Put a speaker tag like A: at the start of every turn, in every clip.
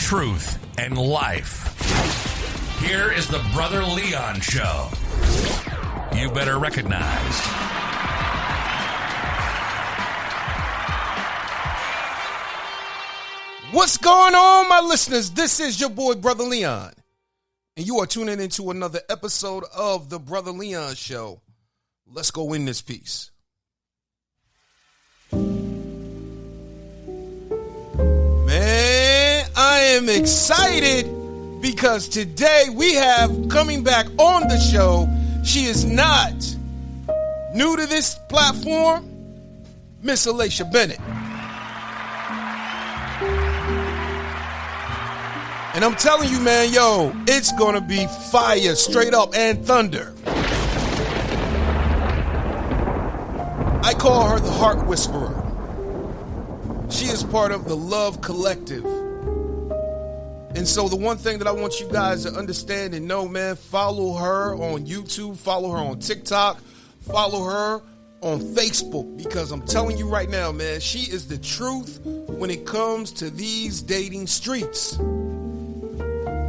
A: truth, and life. Here is the Brother Leon Show. You better recognize.
B: What's going on, my listeners? This is your boy, Brother Leon. And you are tuning into another episode of the Brother Leon Show. Let's go in this piece. Man, I am excited because today we have coming back on the show. She is not new to this platform, Miss Alasha Bennett. And I'm telling you, man, yo, it's going to be fire straight up and thunder. I call her the Heart Whisperer. She is part of the Love Collective. And so the one thing that I want you guys to understand and know, man, follow her on YouTube, follow her on TikTok, follow her on Facebook, because I'm telling you right now, man, she is the truth when it comes to these dating streets.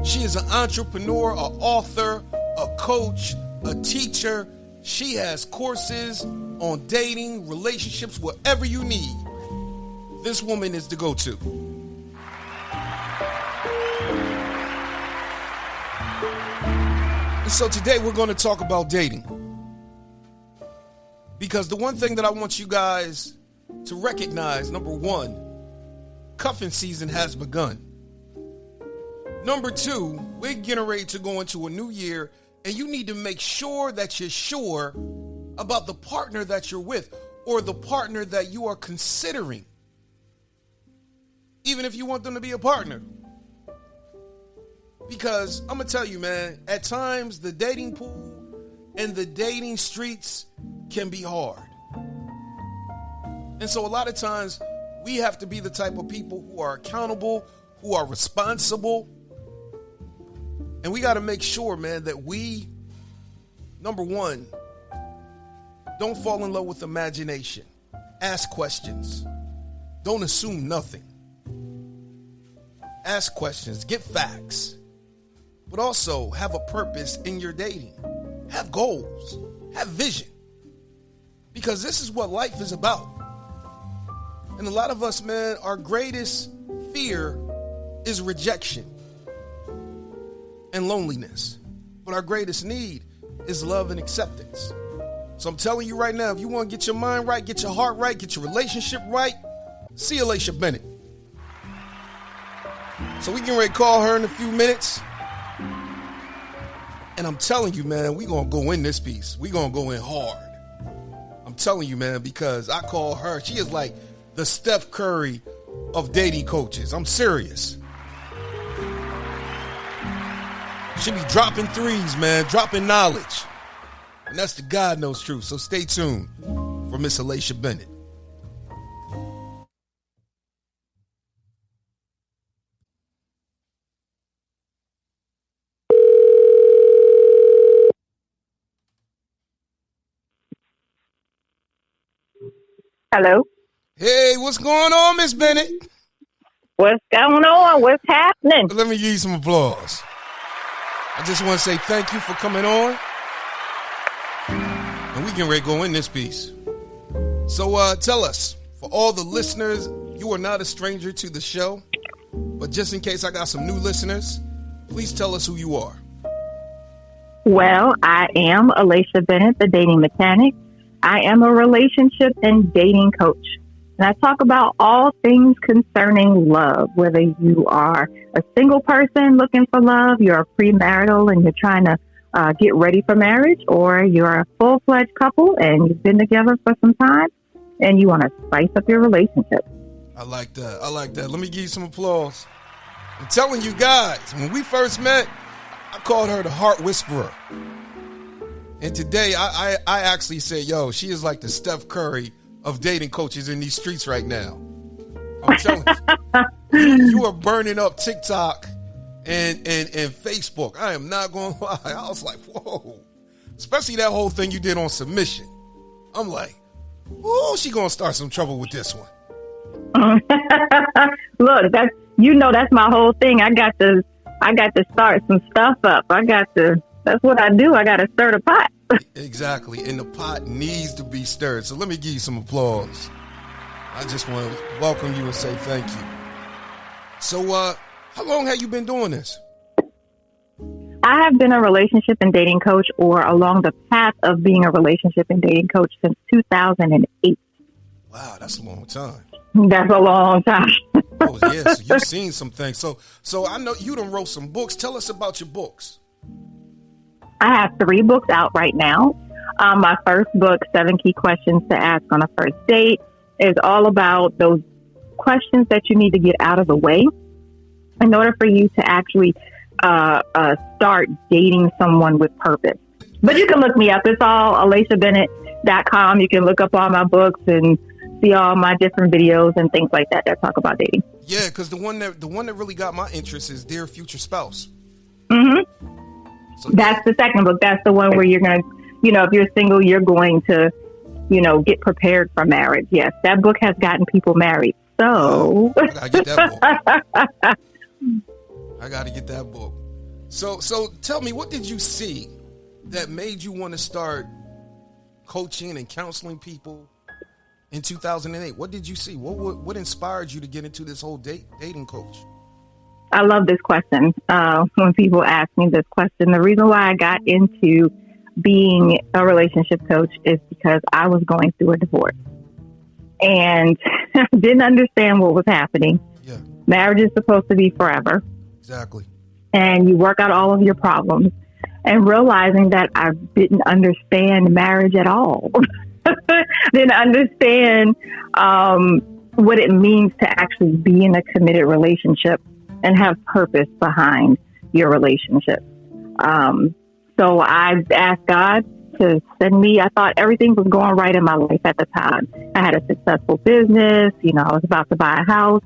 B: She is an entrepreneur, an author, a coach, a teacher. She has courses on dating, relationships, whatever you need. This woman is the go-to. And so today we're going to talk about dating. Because the one thing that I want you guys to recognize, number one, cuffing season has begun. Number two, we're getting ready to go into a new year, and you need to make sure that you're sure about the partner that you're with or the partner that you are considering, even if you want them to be a partner. Because I'm going to tell you, man, at times the dating pool and the dating streets can be hard. And so a lot of times we have to be the type of people who are accountable, who are responsible. And we got to make sure, man, that we, number one, don't fall in love with imagination. Ask questions. Don't assume nothing. Ask questions. Get facts. But also have a purpose in your dating. Have goals. Have vision. Because this is what life is about. And a lot of us, man, our greatest fear is rejection and loneliness. But our greatest need is love and acceptance. So I'm telling you right now, if you want to get your mind right, get your heart right, get your relationship right, see Alasha Bennett. So we can ready to call her in a few minutes. And I'm telling you, man, we're going to go in this piece. We're going to go in hard. I'm telling you, man, because I call her, she is like the Steph Curry of dating coaches. I'm serious. She be dropping threes, man, dropping knowledge. And that's the God knows truth. So stay tuned for Miss Alasha Bennett.
C: Hello.
B: Hey, what's going on, Miss Bennett?
C: What's going on? What's happening?
B: Let me give you some applause. I just want to say thank you for coming on. And we can ready to go in this piece. So tell us, for all the listeners, you are not a stranger to the show. But just in case I got some new listeners, please tell us who you are.
C: Well, I am Alasha Bennett, the dating mechanic. I am a relationship and dating coach. And I talk about all things concerning love, whether you are a single person looking for love, you're a premarital and you're trying to get ready for marriage, or you're a full-fledged couple and you've been together for some time and you want to spice up your relationship.
B: I like that. I like that. Let me give you some applause. I'm telling you guys, when we first met, I called her the Heart Whisperer. And today I actually said, yo, she is like the Steph Curry of dating coaches in these streets right now. I'm telling you, you are burning up TikTok and Facebook. I am not going to lie. I was like, whoa. Especially that whole thing you did on submission. I'm like, oh, she going to start some trouble with this one.
C: Look, You know, that's my whole thing. I got to start some stuff up. That's what I do. I got to stir the pot.
B: Exactly. And the pot needs to be stirred. So let me give you some applause. I just want to welcome you and say thank you. So, how long have you been doing this?
C: I have been a relationship and dating coach, or along the path of being a relationship and dating coach, since 2008.
B: Wow, that's a long time.
C: That's a long time.
B: Oh, yeah, so you've seen some things. So I know you done wrote some books. Tell us about your books.
C: I have 3 books out right now. My first book, 7 Key Questions to Ask on a First Date, is all about those questions that you need to get out of the way in order for you to actually start dating someone with purpose. But you can look me up. It's all AlashaBennett.com. You can look up all my books and see all my different videos and things like that talk about dating.
B: Yeah, because the one that really got my interest is Dear Future Spouse.
C: Mm-hmm.
B: So
C: that's the second book. That's the one where you're going to, if you're single, you're going to, get prepared for marriage. Yes, that book has gotten people married. So
B: I gotta get that book. I gotta get that book. So tell me, what did you see that made you want to start coaching and counseling people in 2008? What did you see? What inspired you to get into this whole dating coach?
C: I love this question. When people ask me this question, the reason why I got into being a relationship coach is because I was going through a divorce and didn't understand what was happening.
B: Yeah.
C: Marriage is supposed to be forever.
B: Exactly.
C: And you work out all of your problems, and realizing that I didn't understand marriage at all. Didn't understand what it means to actually be in a committed relationship and have purpose behind your relationship. So I asked God to send me. I thought everything was going right in my life at the time. I had a successful business. I was about to buy a house.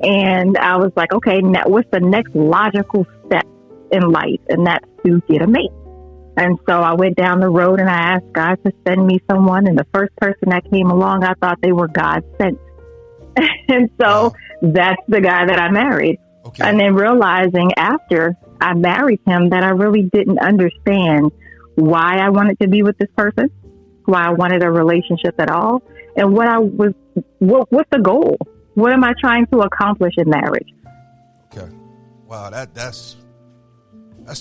C: And I was like, okay, now what's the next logical step in life? And that's to get a mate. And so I went down the road and I asked God to send me someone. And the first person that came along, I thought they were God sent. And so that's the guy that I married.
B: Okay.
C: And then realizing after I married him that I really didn't understand why I wanted to be with this person, why I wanted a relationship at all, and what's the goal? What am I trying to accomplish in marriage?
B: Okay. Wow, that's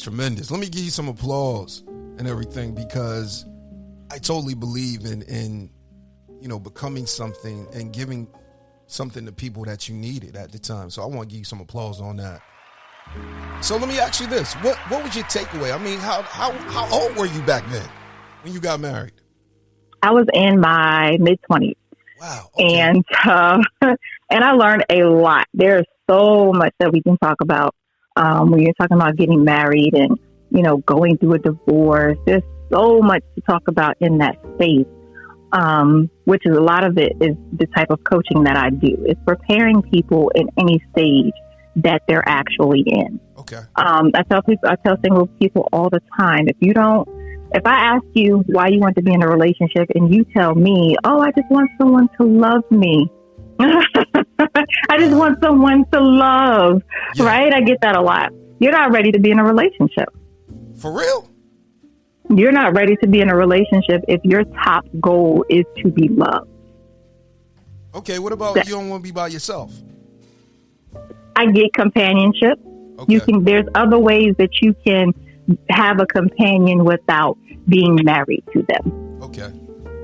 B: tremendous. Let me give you some applause and everything, because I totally believe in becoming something and giving something to people that you needed at the time. So I want to give you some applause on that. So let me ask you this. What was your takeaway? I mean, how old were you back then when you got married?
C: I was in my mid-20s.
B: Wow. Okay.
C: And I learned a lot. There's so much that we can talk about when you're talking about getting married and, going through a divorce. There's so much to talk about in that space, which is a lot of it is the type of coaching that I do. It's preparing people in any stage that they're actually in.
B: Okay.
C: I tell single people all the time, if I ask you why you want to be in a relationship and you tell me, oh, I just want someone to love me. I just want someone to love, right? I get that a lot. You're not ready to be in a relationship.
B: For real?
C: You're not ready to be in a relationship if your top goal is to be loved.
B: Okay, what about you don't want to be by yourself?
C: I get companionship.
B: Okay.
C: There's other ways that you can have a companion without being married to them.
B: Okay.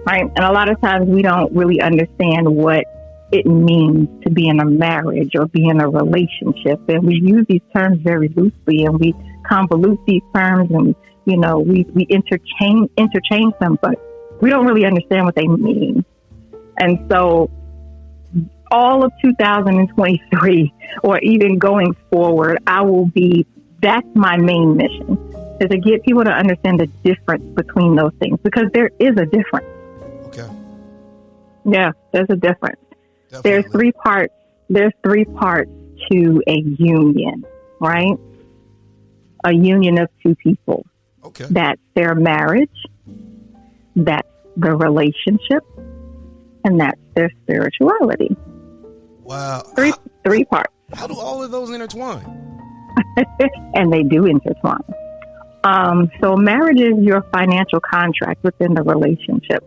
C: Right? And a lot of times we don't really understand what it means to be in a marriage or be in a relationship. And we use these terms very loosely and we convolute these terms and, we interchange them, but we don't really understand what they mean. And so all of 2023 or even going forward, that's my main mission, is to get people to understand the difference between those things, because there is a difference.
B: Okay.
C: Yeah, there's a difference.
B: Definitely.
C: There's three parts to a union, right? A union of two people.
B: Okay.
C: That's their marriage, that's the relationship, and that's their spirituality.
B: Wow.
C: Three parts.
B: How do all of those intertwine?
C: And they do intertwine. So marriage is your financial contract within the relationship.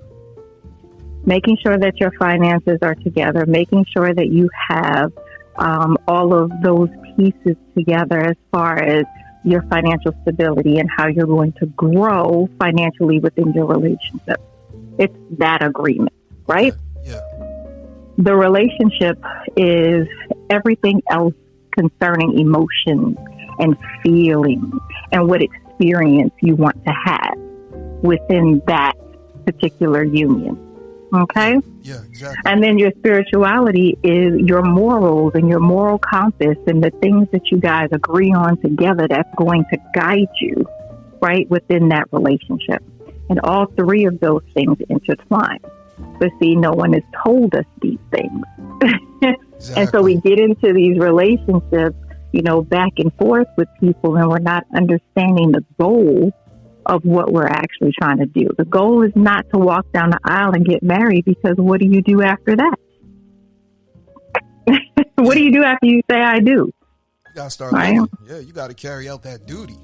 C: Making sure that your finances are together, making sure that you have all of those pieces together as far as your financial stability and how you're going to grow financially within your relationship. It's that agreement, right?
B: Yeah.
C: The relationship is everything else concerning emotions and feelings and what experience you want to have within that particular union. Okay?
B: Yeah, exactly.
C: And then your spirituality is your morals and your moral compass and the things that you guys agree on together that's going to guide you, right, within that relationship. And all three of those things intertwine. But see, no one has told us these things.
B: Exactly.
C: And so we get into these relationships, back and forth with people, and we're not understanding the goal of what we're actually trying to do. The goal is not to walk down the aisle and get married, because what do you do after that? What do you do after you say I do?
B: You gotta start living. Yeah, you gotta carry out that duty.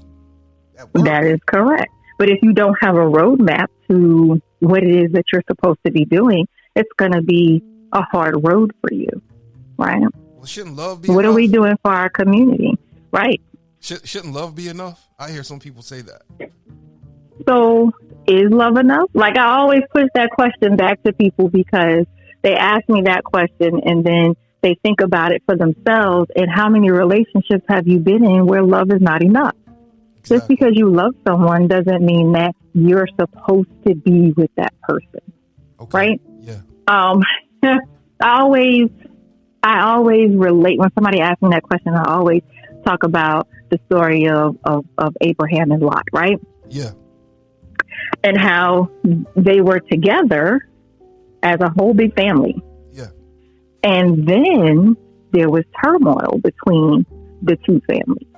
C: That is correct. But if you don't have a roadmap to what it is that you're supposed to be doing, it's going to be a hard road for you, right?
B: Well, shouldn't love be
C: What
B: enough?
C: are we doing for our community, right?
B: Shouldn't love be enough? I hear some people say that.
C: So is love enough? Like, I always push that question back to people, because they ask me that question and then they think about it for themselves. And how many relationships have you been in where love is not enough?
B: Exactly.
C: Just because you love someone doesn't mean that you're supposed to be with that person.
B: Okay.
C: Right?
B: Yeah.
C: I always relate when somebody asks me that question. I always talk about the story of Abraham and Lot, right?
B: Yeah.
C: And how they were together as a whole big family.
B: Yeah.
C: And then there was turmoil between the two families.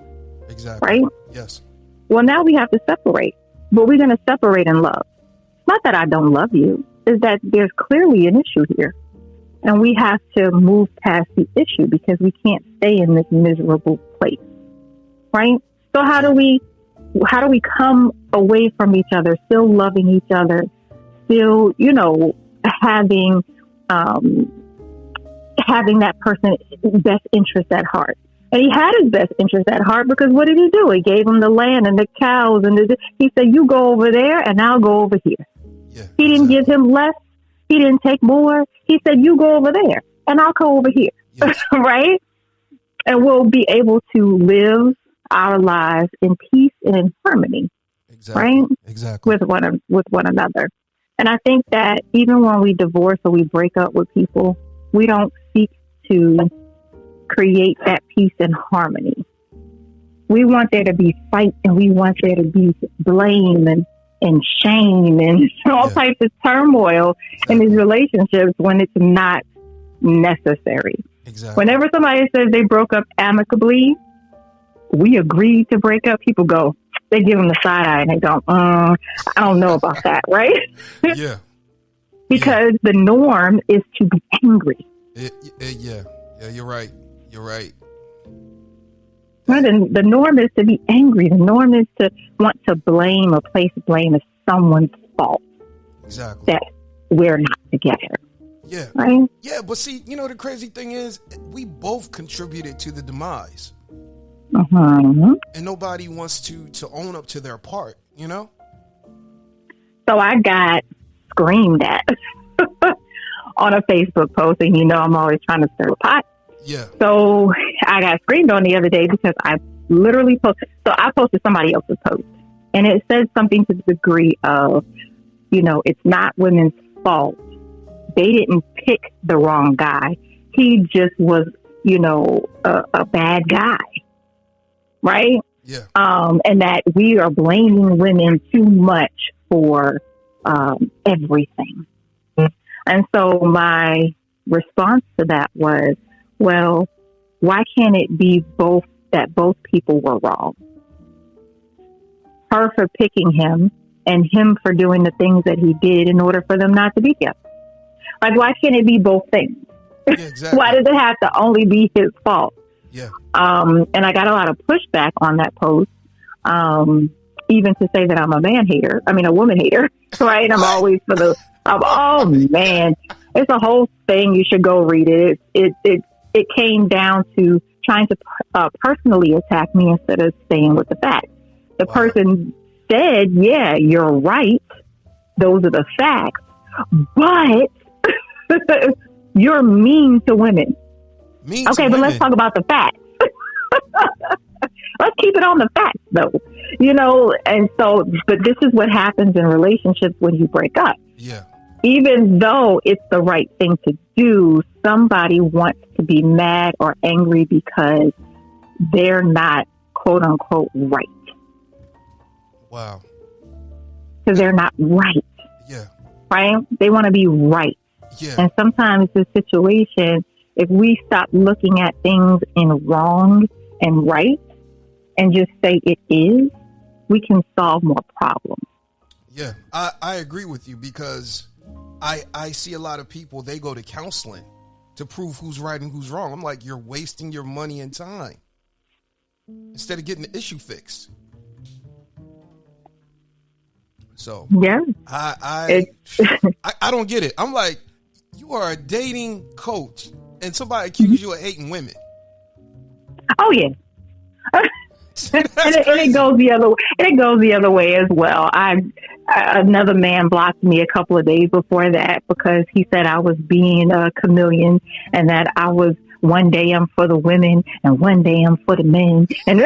B: Exactly.
C: Right?
B: Yes.
C: Well, now we have to separate, but we're going to separate in love. It's not that I don't love you, it's that there's clearly an issue here. And we have to move past the issue, because we can't stay in this miserable place. Right? So how do we come away from each other, still loving each other, still, having that person's best interest at heart? And he had his best interest at heart, because what did he do? He gave him the land and the cows, and he said, you go over there and I'll go over here.
B: Yeah,
C: he didn't give him less. He didn't take more. He said, you go over there and I'll go over here. Yes. Right? And we'll be able to live our lives in peace and in harmony.
B: Exactly.
C: Right?
B: Exactly.
C: With one another. And I think that even when we divorce or we break up with people, we don't seek to create that peace and harmony. We want there to be fight, and we want there to be blame and shame and all types of turmoil in these relationships when it's not necessary.
B: Exactly.
C: Whenever somebody says they broke up amicably, we agreed to break up, people go, they give them the side eye and they go, I don't know about that, right?
B: Yeah.
C: Because the norm is to be angry.
B: Yeah, you're right. You're right.
C: Well, the norm is to be angry. The norm is to want to blame or place blame as someone's fault.
B: Exactly.
C: That we're not together.
B: Yeah.
C: Right?
B: Yeah, but see, the crazy thing is, we both contributed to the demise.
C: Mm-hmm.
B: And nobody wants to own up to their part,
C: So I got screamed at on a Facebook post, and I'm always trying to stir the pot.
B: Yeah.
C: So I got screamed on the other day because I literally I posted somebody else's post, and it said something to the degree of, it's not women's fault. They didn't pick the wrong guy. He just was, a bad guy. Right?
B: Yeah.
C: And that we are blaming women too much for everything. And so my response to that was, well, why can't it be that both people were wrong? Her for picking him and him for doing the things that he did in order for them not to be together. Like, why can't it be both things?
B: Yeah, exactly.
C: Why does it have to only be his fault?
B: Yeah.
C: And I got a lot of pushback on that post. Even to say that I'm a woman hater, right? I'm always oh man, it's a whole thing. You should go read it. It came down to trying to personally attack me instead of staying with the facts. The person said, yeah, you're right. Those are the facts, but you're mean to women. Okay, but let's talk about the facts. Let's keep it on the facts, though. And so, but this is what happens in relationships when you break up.
B: Yeah.
C: Even though it's the right thing to do, somebody wants to be mad or angry because they're not, quote unquote, right.
B: Wow.
C: Because they're not right.
B: Yeah.
C: Right? They want to be right.
B: Yeah.
C: And sometimes the situation, if we stop looking at things in wrong and right and just say it is, we can solve more problems.
B: Yeah, I agree with you because I see a lot of people, they go to counseling to prove who's right and who's wrong. I'm like, you're wasting your money and time instead of getting the issue fixed. So
C: yeah,
B: I don't get it. I'm like, you are a dating coach and somebody accuses you of hating women.
C: Oh yeah. and it goes the other. It goes the other way as well. Another man blocked me a couple of days before that because he said I was being a chameleon and that I was one day I'm for the women and one day I'm for the men. And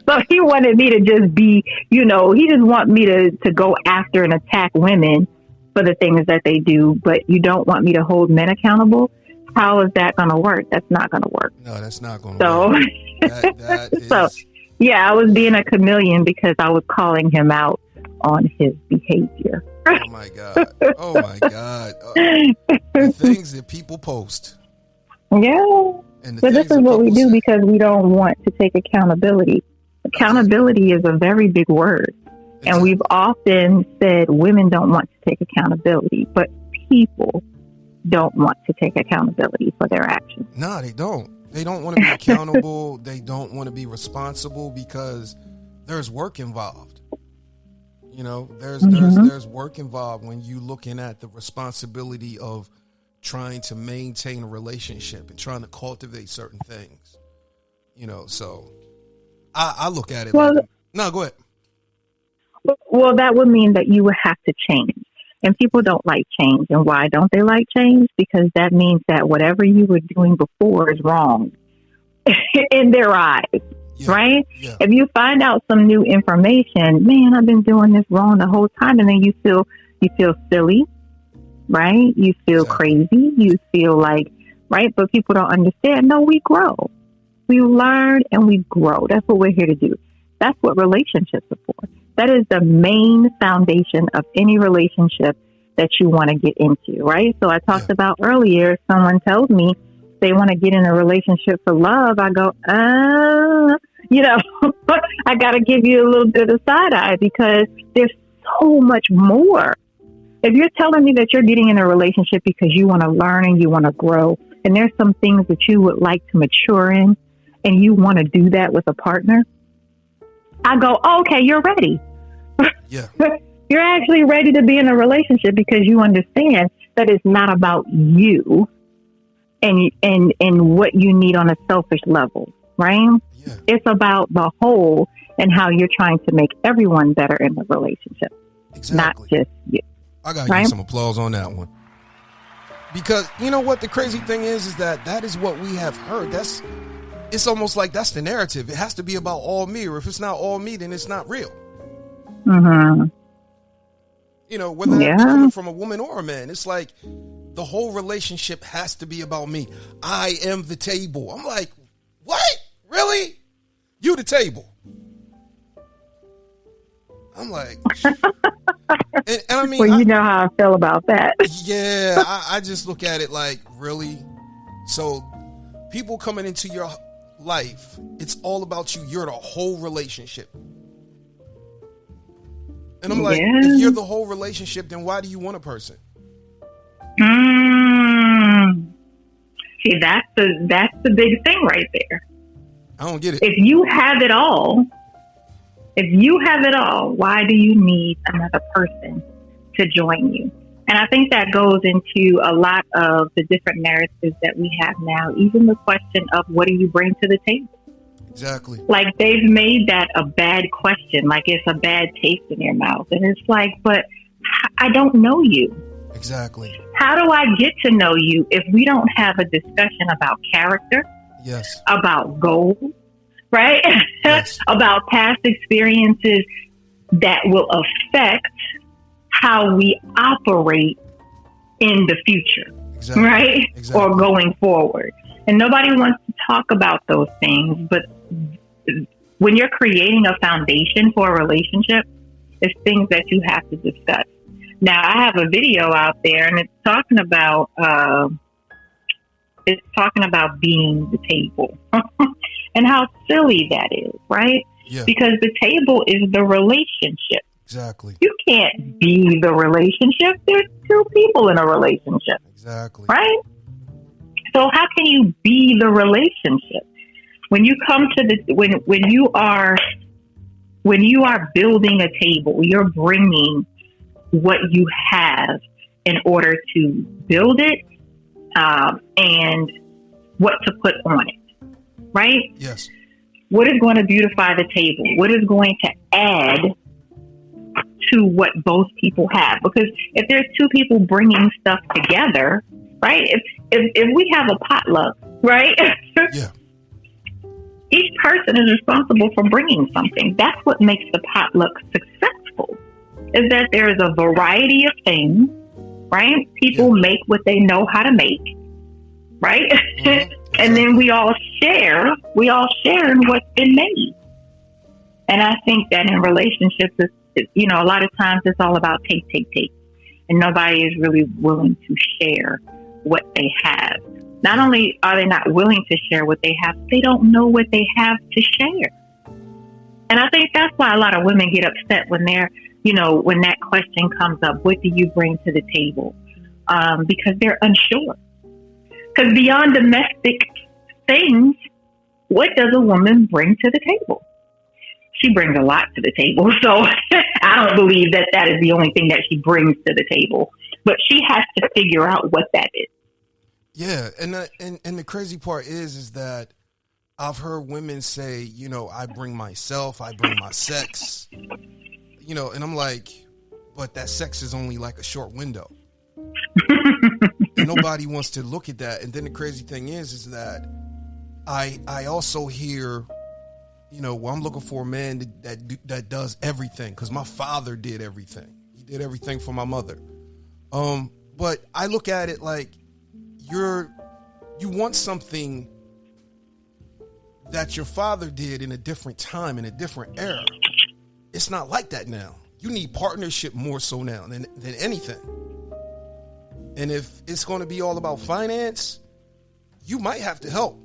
C: so he wanted me to just be, he just want me to go after and attack women for the things that they do, but you don't want me to hold men accountable. How is that going to work? That's not going to work.
B: No, that's not going to work. That is...
C: So, yeah, I was being a chameleon because I was calling him out on his behavior.
B: Oh, my God. Oh, my God. The things that people post.
C: Yeah. But this is what we do because we don't want to take accountability. Accountability is a very big word. And we've often said women don't want to take accountability, but people don't want to take accountability for their actions.
B: No, they don't. They don't want to be accountable. They don't want to be responsible because there's work involved. There's work involved when you looking at the responsibility of trying to maintain a relationship and trying to cultivate certain things. So I look at it. No, go ahead.
C: Well, that would mean that you would have to change. And people don't like change. And why don't they like change? Because that means that whatever you were doing before is wrong in their eyes, right? Yeah. If you find out some new information, man, I've been doing this wrong the whole time. And then you feel silly, right? You feel crazy. You feel like, right? But people don't understand. No, we grow. We learn and we grow. That's what we're here to do. That's what relationships are for. That is the main foundation of any relationship that you want to get into, right? So I talked about earlier, someone tells me they want to get in a relationship for love. I go, I got to give you a little bit of side eye because there's so much more. If you're telling me that you're getting in a relationship because you want to learn and you want to grow, and there's some things that you would like to mature in, and you want to do that with a partner, I go, okay, you're ready.
B: Yeah.
C: You're actually ready to be in a relationship because you understand that it's not about you and what you need on a selfish level, right? Yeah. It's about the whole and how you're trying to make everyone better in the relationship, not just you.
B: I got to give some applause on that one. Because you know what the crazy thing is that is what we have heard. It's almost like that's the narrative. It has to be about all me, or if it's not all me, then it's not real.
C: Mm-hmm.
B: Whether that's coming from a woman or a man, it's like the whole relationship has to be about me. I am the table. I'm like, what? Really? You the table? I'm like, and I mean,
C: well, you know how I feel about that.
B: Yeah, I just look at it like, really? So people coming into your life, it's all about you. You're the whole relationship. And I'm like, if you're the whole relationship, then why do you want a person?
C: See, that's the big thing right there.
B: I don't get it.
C: If you have it all, why do you need another person to join you? And I think that goes into a lot of the different narratives that we have now, even the question of what do you bring to the table?
B: Exactly.
C: Like they've made that a bad question, like it's a bad taste in your mouth. And it's like, but I don't know you.
B: Exactly.
C: How do I get to know you if we don't have a discussion about character?
B: Yes.
C: About goals, right?
B: Yes.
C: About past experiences that will affect how we operate in the future,
B: exactly.
C: right?
B: Exactly.
C: Or going forward. And nobody wants to talk about those things, but when you're creating a foundation for a relationship, it's things that you have to discuss. Now, I have a video out there, and it's talking about being the table and how silly that is, right?
B: Yeah.
C: Because the table is the relationship.
B: Exactly.
C: You can't be the relationship. There's two people in a relationship.
B: Exactly.
C: Right? So how can you be the relationship? When you come to the when you are building a table, you're bringing what you have in order to build it, and what to put on it. Right?
B: Yes.
C: What is going to beautify the table? What is going to add to what both people have? Because if there's two people bringing stuff together, right? If we have a potluck, right?
B: Yeah.
C: Each person is responsible for bringing something. That's what makes the potluck successful, is that there is a variety of things, right? People make what they know how to make, right?
B: Mm-hmm.
C: And then we all share in what's been made. And I think that in relationships, a lot of times it's all about take. And nobody is really willing to share what they have. Not only are they not willing to share what they have, they don't know what they have to share. And I think that's why a lot of women get upset when when that question comes up, what do you bring to the table? Because they're unsure. Because beyond domestic things, what does a woman bring to the table? She brings a lot to the table. So I don't believe that is the only thing that she brings to the table. But she has to figure out what that is. Yeah,
B: and the crazy part is that I've heard women say, I bring myself, I bring my sex, and I'm like, but that sex is only like a short window. And nobody wants to look at that. And then the crazy thing is that I also hear, I'm looking for a man that does everything, because my father did everything. He did everything for my mother. But I look at it like you want something that your father did in a different time, in a different era. It's not like that now. You need partnership more so now than anything. And if it's going to be all about finance, you might have to help.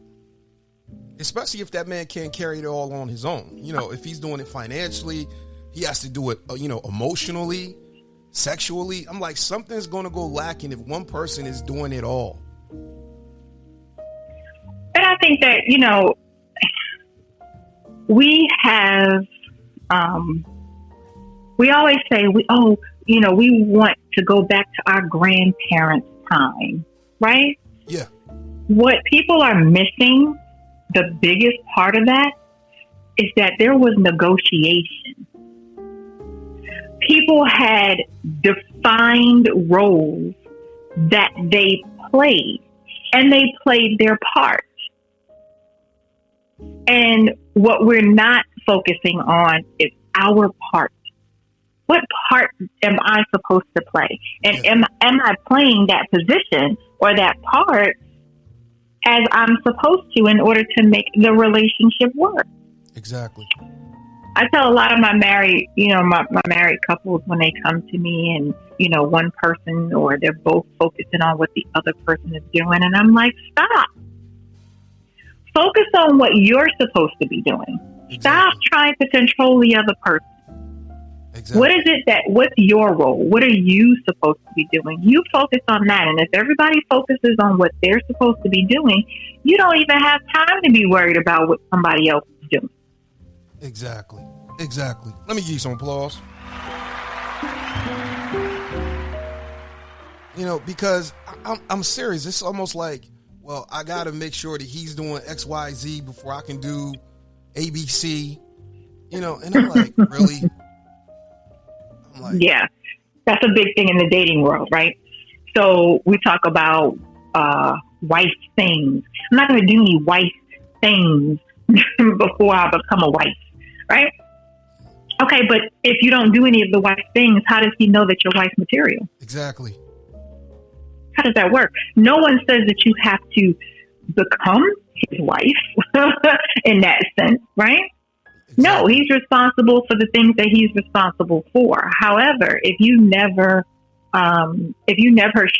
B: Especially if that man can't carry it all on his own. If he's doing it financially, he has to do it, emotionally, sexually. I'm like, something's going to go lacking if one person is doing it all.
C: And I think that, we have, we always say, we want to go back to our grandparents' time, right?
B: Yeah.
C: What people are missing, the biggest part of that, is that there was negotiation. People had defined roles that they played, and they played their part. And what we're not focusing on is our part. What part am I supposed to play? And am I playing that position or that part as I'm supposed to in order to make the relationship work?
B: Exactly.
C: I tell a lot of my married, my married couples when they come to me and, one person or they're both focusing on what the other person is doing. And I'm like, stop. Focus on what you're supposed to be doing.
B: Exactly.
C: Stop trying to control the other person.
B: Exactly.
C: What's your role? What are you supposed to be doing? You focus on that. And if everybody focuses on what they're supposed to be doing, you don't even have time to be worried about what somebody else is doing.
B: Exactly. Let me give you some applause. Because I'm serious. It's almost like, well, I got to make sure that he's doing X, Y, Z before I can do ABC. And I'm like, really?
C: Yeah, that's a big thing in the dating world, right? So we talk about wife things. I'm not going to do any wife things before I become a wife, right? Okay, but if you don't do any of the wife things, how does he know that you're wife material?
B: Exactly.
C: How does that work? No one says that you have to become his wife in that sense, right? Exactly. No, he's responsible for the things that he's responsible for. However, if you never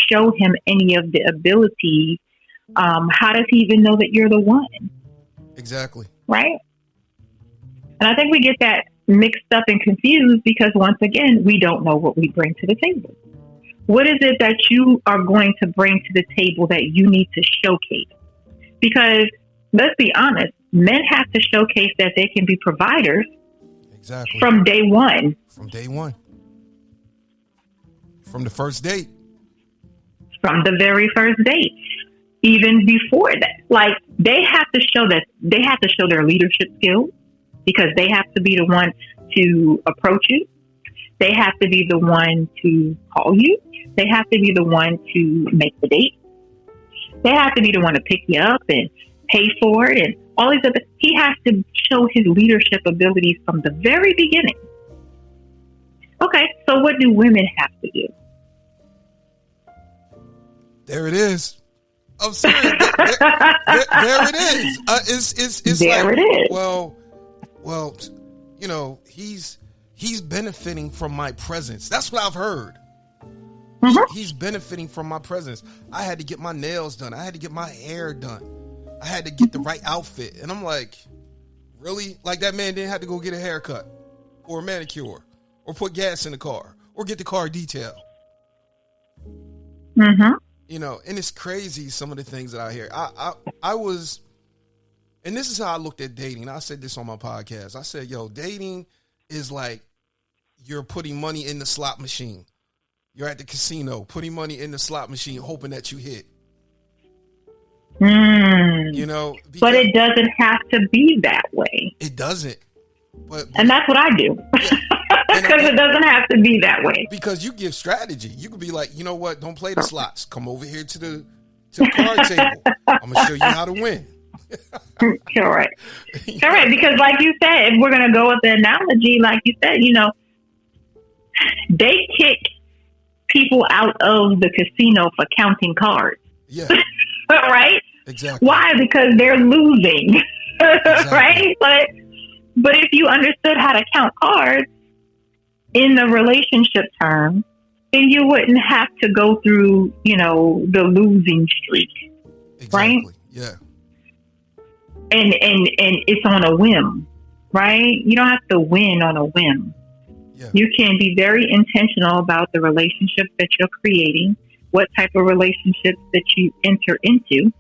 C: show him any of the abilities, how does he even know that you're the one?
B: Exactly.
C: Right? And I think we get that mixed up and confused because once again, we don't know what we bring to the table. What is it that you are going to bring to the table that you need to showcase? Because let's be honest, men have to showcase that they can be providers.
B: Exactly.
C: From day one.
B: From day one. From the first date.
C: From the very first date. Even before that. Like, they have to show their leadership skills because they have to be the one to approach you. They have to be the one to call you. They have to be the one to make the date. They have to be the one to pick you up and pay for it and all these other. He has to show his leadership abilities from the very beginning. Okay, so what do women have to do?
B: There it is. I'm serious. there it is. It's
C: there
B: like,
C: it is.
B: Well, he's benefiting from my presence. That's what I've heard. Mm-hmm. He's benefiting from my presence. I had to get my nails done. I had to get my hair done. I had to get the right outfit. And I'm like, really? Like, that man didn't have to go get a haircut or a manicure or put gas in the car or get the car detailed.
C: Mm-hmm.
B: And it's crazy, some of the things that I hear. I was, and this is how I looked at dating. I said this on my podcast. I said, dating is like you're putting money in the slot machine. You're at the casino, putting money in the slot machine, hoping that you hit.
C: But it doesn't have to be that way.
B: It doesn't.
C: And that's what I do. Because it doesn't have to be that way.
B: Because you give strategy. You could be like, you know what? Don't play the slots. Come over here to the card table. I'm going to show you how to win.
C: Correct. Correct. Because like you said, if we're going to go with the analogy, like you said, they kick people out of the casino for counting cards.
B: Yeah.
C: Right?
B: Exactly.
C: Why? Because they're losing.
B: Exactly.
C: Right? But if you understood how to count cards in the relationship term, then you wouldn't have to go through, the losing streak.
B: Exactly.
C: Right?
B: Yeah.
C: And it's on a whim, right? You don't have to win on a whim.
B: Yeah.
C: You can be very intentional about the relationships that you're creating, what type of relationships that you enter into,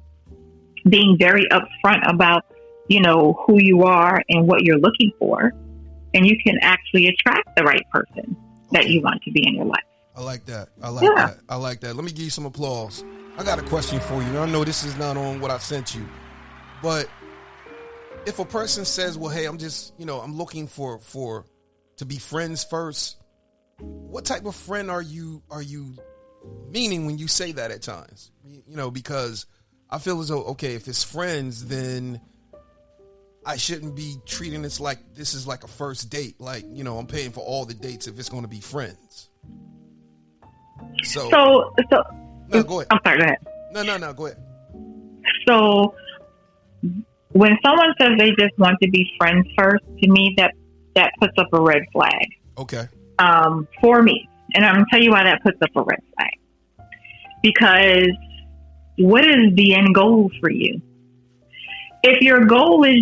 C: being very upfront about, who you are and what you're looking for. And you can actually attract the right person that you want to be in your life.
B: I like that. I like that. Let me give you some applause. I got a question for you. I know this is not on what I sent you, but if a person says, well, hey, I'm just, I'm looking for to be friends first, what type of friend are you meaning when you say that at times? Because I feel as though, okay, if it's friends, then I shouldn't be treating this like this is like a first date. Like, I'm paying for all the dates if it's going to be friends. So
C: no,
B: go ahead.
C: I'm sorry, go ahead.
B: No, go ahead.
C: So when someone says they just want to be friends first, to me, that puts up a red flag.
B: Okay.
C: For me. And I'm going to tell you why that puts up a red flag. Because what is the end goal for you? If your goal is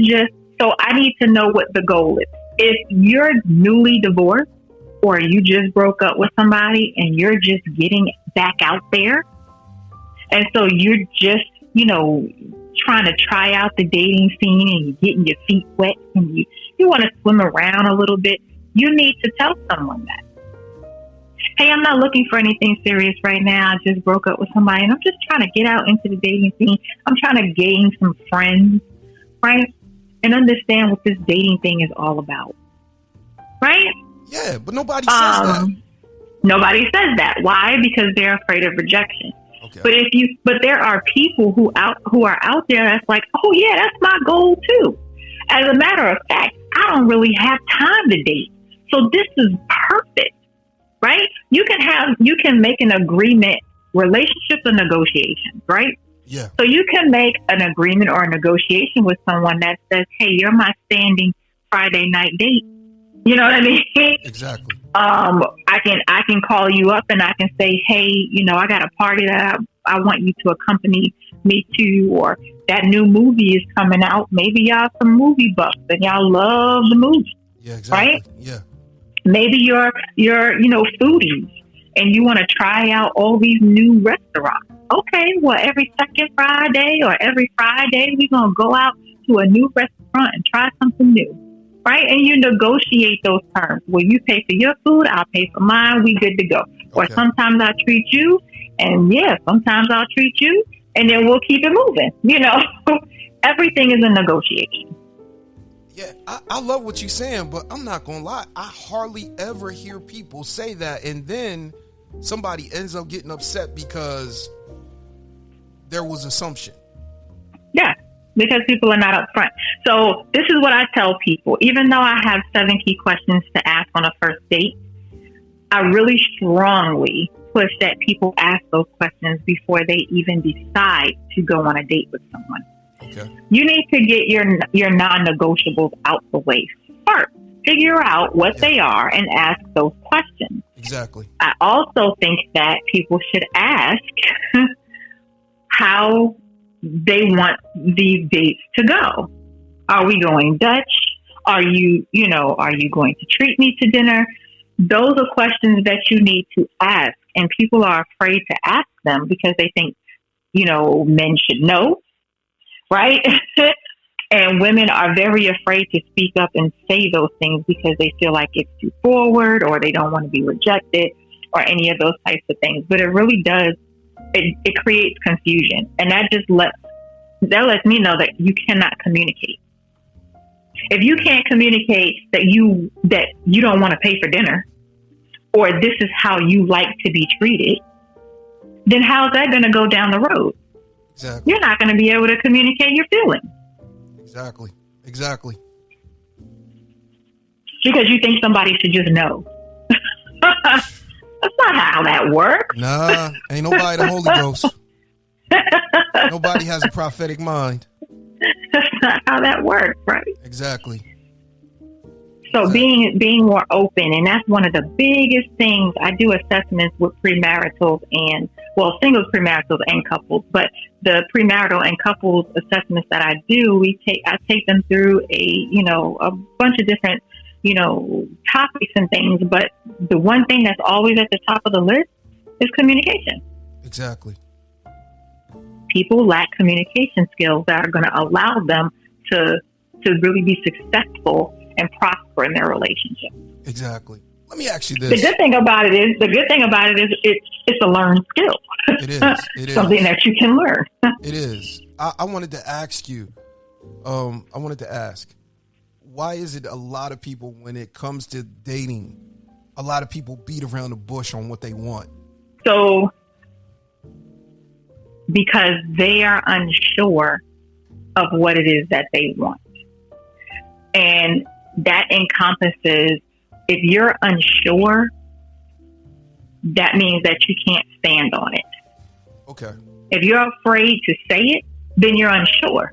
C: I need to know what the goal is. If you're newly divorced or you just broke up with somebody and you're just getting back out there. And so you're just, trying to try out the dating scene and you're getting your feet wet and you want to swim around a little bit. You need to tell someone that. Hey, I'm not looking for anything serious right now. I just broke up with somebody and I'm just trying to get out into the dating scene. I'm trying to gain some friends, right? And understand what this dating thing is all about, right?
B: Yeah, but nobody says that.
C: Nobody says that. Why? Because they're afraid of rejection.
B: Okay.
C: But there are people who are out there that's like, oh yeah, that's my goal too. As a matter of fact, I don't really have time to date. So this is perfect, right? You can make an agreement. Relationships are negotiations, right?
B: Yeah.
C: So you can make an agreement or a negotiation with someone that says, hey, you're my standing Friday night date. You know what I mean?
B: Exactly.
C: I can call you up and I can say, hey, I got a party that I want you to accompany me to, or that new movie is coming out. Maybe y'all some movie buffs and y'all love the movie.
B: Yeah, exactly.
C: Right?
B: Yeah.
C: Maybe you're foodies and you want to try out all these new restaurants. Okay, well, every second Friday or every Friday, we're going to go out to a new restaurant and try something new. Right? And you negotiate those terms. Well, you pay for your food, I'll pay for mine, we good to go. Or sometimes I'll treat you, and sometimes I'll treat you, and then we'll keep it moving. Everything is a negotiation.
B: Yeah, I love what you're saying, but I'm not going to lie. I hardly ever hear people say that, and then somebody ends up getting upset because there was assumption.
C: Yeah. Because people are not upfront. So this is what I tell people. Even though I have 7 key questions to ask on a first date, I really strongly push that people ask those questions before they even decide to go on a date with someone.
B: Okay.
C: You need to get your non-negotiables out the way first. Figure out what they are and ask those questions.
B: Exactly.
C: I also think that people should ask how they want these dates to go. Are we going Dutch? Are you going to treat me to dinner? Those are questions that you need to ask. And people are afraid to ask them because they think, men should know, right? And women are very afraid to speak up and say those things because they feel like it's too forward or they don't want to be rejected or any of those types of things. But it really does. It creates confusion, and that lets me know that you cannot communicate. If you can't communicate that you don't want to pay for dinner, or this is how you like to be treated, then how's that going to go down the road?
B: Exactly.
C: You're not going to be able to communicate your feelings.
B: Exactly.
C: Because you think somebody should just know. That's not how that works.
B: Nah, ain't nobody the Holy Ghost. Nobody has a prophetic mind.
C: That's not how that works, right?
B: Exactly.
C: So being more open, and that's one of the biggest things. I do assessments with premaritals and singles, premaritals, and couples. But the premarital and couples assessments that I do, I take them through a bunch of different topics and things, but the one thing that's always at the top of the list is communication.
B: Exactly.
C: People lack communication skills that are going to allow them to really be successful and prosper in their relationship.
B: Exactly. Let me ask you this.
C: The good thing about it is it's a learned skill.
B: It is. It is
C: something that you can learn.
B: It is. I wanted to ask you. Why is it a lot of people, when it comes to dating, a lot of people beat around the bush on what they want?
C: So, because they are unsure of what it is that they want. And that encompasses, if you're unsure, that means that you can't stand on it.
B: Okay.
C: If you're afraid to say it, then you're unsure.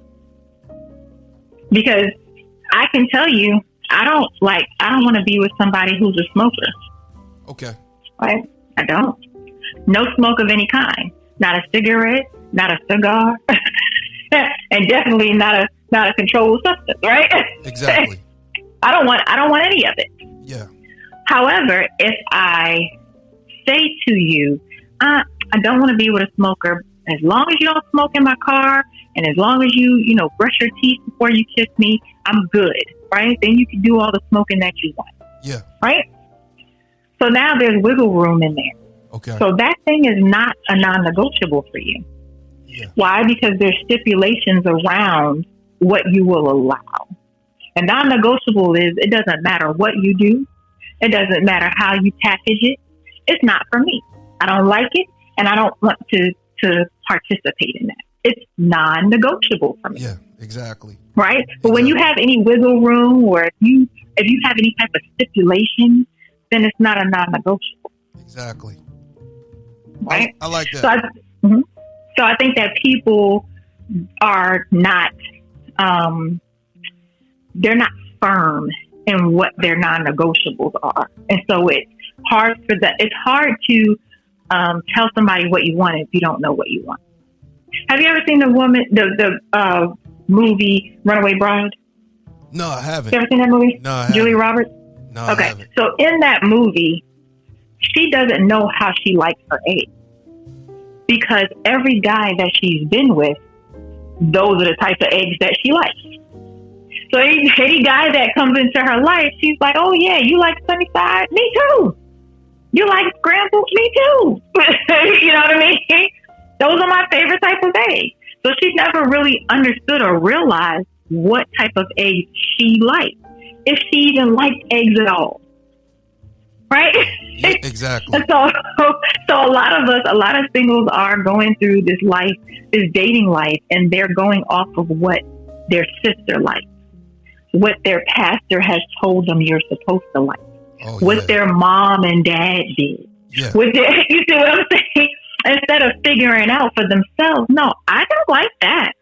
C: Because I can tell you, I don't want to be with somebody who's a smoker.
B: Okay.
C: Right? I don't. No smoke of any kind. Not a cigarette, not a cigar, and definitely not a controlled substance, right?
B: Exactly.
C: I don't want any of it.
B: Yeah.
C: However, if I say to you, I don't want to be with a smoker, as long as you don't smoke in my car, and as long as you brush your teeth before you kiss me, I'm good, right? Then you can do all the smoking that you want.
B: Yeah.
C: Right? So now there's wiggle room in there.
B: Okay.
C: So that thing is not a non-negotiable for you.
B: Yeah.
C: Why? Because there's stipulations around what you will allow. A non-negotiable is, it doesn't matter what you do. It doesn't matter how you package it. It's not for me. I don't like it, and I don't want to participate in that. It's non-negotiable for me.
B: Yeah, exactly.
C: Right? But when you have any wiggle room, or if you have any type of stipulation, then it's not a non-negotiable.
B: Exactly.
C: Right?
B: I like that.
C: So I think that people are not, they're not firm in what their non-negotiables are. And so it's hard to tell somebody what you want if you don't know what you want. Have you ever seen the movie Runaway Bride?
B: No, I haven't.
C: You ever seen that movie?
B: No, I haven't.
C: Julia Roberts?
B: No, I haven't.
C: So in that movie, she doesn't know how she likes her eggs, because every guy that she's been with, those are the types of eggs that she likes. So any guy that comes into her life, she's like, oh yeah, you like sunny side? Me too. You like scrambled? Me too. You know what I mean? Those are my favorite type of eggs. So she's never really understood or realized what type of eggs she likes, if she even likes eggs at all. Right?
B: Yeah, exactly.
C: And so a lot of singles are going through this dating life, and they're going off of what their sister likes, what their pastor has told them you're supposed to like, what their mom and dad did.
B: Yeah.
C: You see what I'm saying? Instead of figuring out for themselves, no, I don't like that.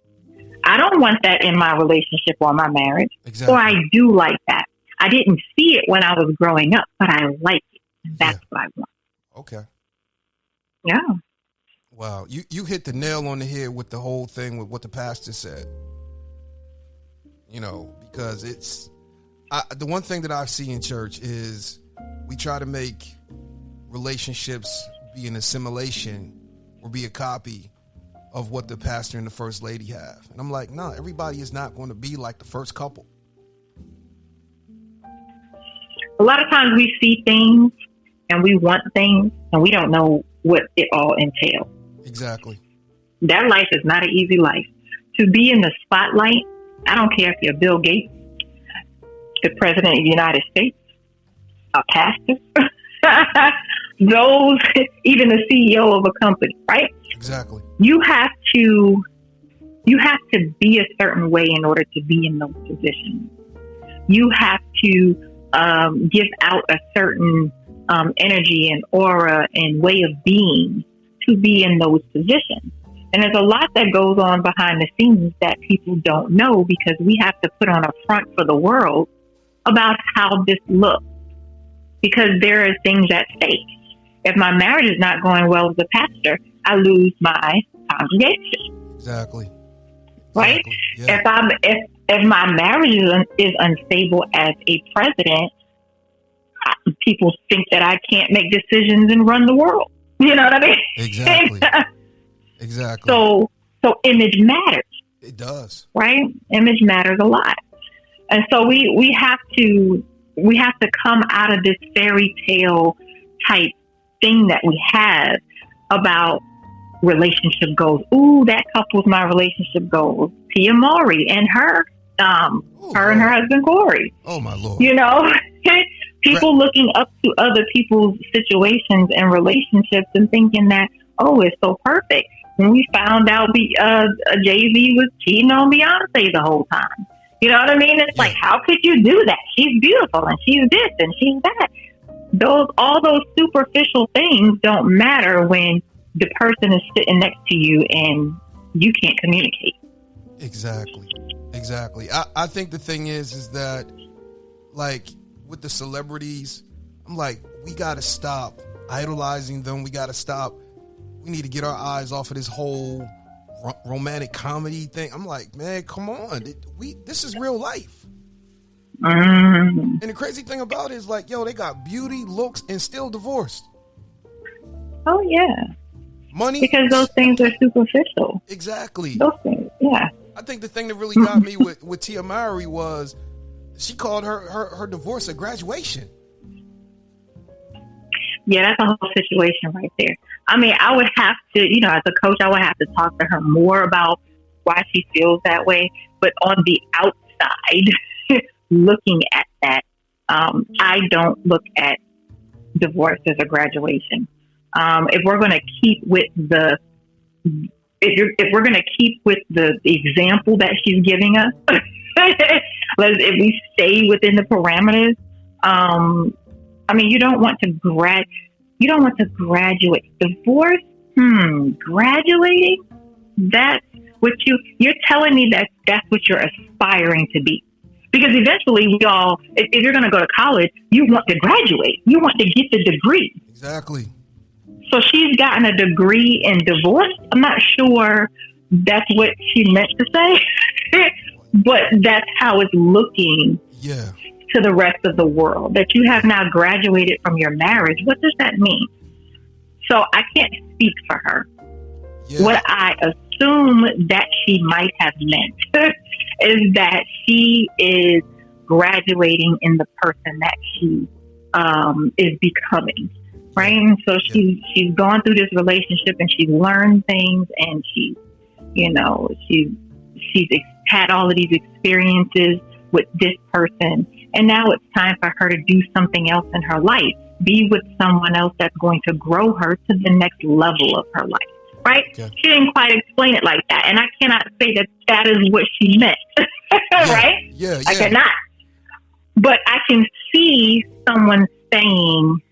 C: I don't want that in my relationship or my marriage.
B: Exactly.
C: Or I do like that. I didn't see it when I was growing up, but I like it. That's what I want.
B: Okay.
C: Yeah.
B: Wow. You hit the nail on the head with the whole thing with what the pastor said. Because it's the one thing that I see in church is we try to make relationships be an assimilation or be a copy of what the pastor and the first lady have. And I'm like, no, everybody is not going to be like the first couple.
C: A lot of times we see things and we want things and we don't know what it all entails.
B: Exactly.
C: That life is not an easy life. To be in the spotlight, I don't care if you're Bill Gates, the president of the United States, a pastor, even the CEO of a company, right?
B: Exactly.
C: You have to be a certain way in order to be in those positions. You have to give out a certain energy and aura and way of being to be in those positions. And there's a lot that goes on behind the scenes that people don't know, because we have to put on a front for the world about how this looks, because there are things at stake. If my marriage is not going well with the pastor, I lose my congregation.
B: Exactly.
C: Right?
B: Yeah.
C: If my marriage is unstable as a president, people think that I can't make decisions and run the world. You know what I mean?
B: Exactly. Exactly.
C: So image matters.
B: It does.
C: Right? Image matters a lot. And so we have to come out of this fairy tale type thing that we have about relationship goals. Ooh, that couple's my relationship goals. Tia Mowry and her and her husband Corey.
B: Oh my Lord.
C: People looking up to other people's situations and relationships and thinking that, oh, it's so perfect. When we found out Jay-Z was cheating on Beyonce the whole time. You know what I mean? It's like, how could you do that? She's beautiful and she's this and she's that. All those superficial things don't matter when the person is sitting next to you and you can't communicate.
B: Exactly. I think the thing is that, like, with the celebrities, I'm like, we got to stop idolizing them. We need to get our eyes off of this whole romantic comedy thing. I'm like, man, come on. This is real life. And the crazy thing about it is like, yo, they got beauty, looks, and still divorced.
C: Oh, yeah.
B: Money.
C: Because those things are superficial.
B: Exactly.
C: Those things, yeah.
B: I think the thing that really got me with Tia Mowry was she called her divorce a graduation.
C: Yeah, that's a whole situation right there. I mean, I would have to, as a coach, I would have to talk to her more about why she feels that way. But on the outside, looking at that, I don't look at divorce as a graduation. If we're going to keep with if we're going to keep with the example that she's giving us, if we stay within the parameters, I mean, you don't want to graduate. Divorce, graduating. That's what you're telling me that's what you're aspiring to be. Because eventually if you're going to go to college, you want to graduate. You want to get the degree.
B: Exactly.
C: So she's gotten a degree in divorce. I'm not sure that's what she meant to say, but that's how it's looking to the rest of the world, that you have now graduated from your marriage. What does that mean? So I can't speak for her. Yeah. What I assume that she might have meant is that she is graduating in the person that she is becoming. Right. And so she's gone through this relationship and she's learned things and she's had all of these experiences with this person. And now it's time for her to do something else in her life, be with someone else that's going to grow her to the next level of her life. Right. Okay. She didn't quite explain it like that. And I cannot say that is what she meant. Right.
B: Yeah.
C: I cannot. But I can see someone saying,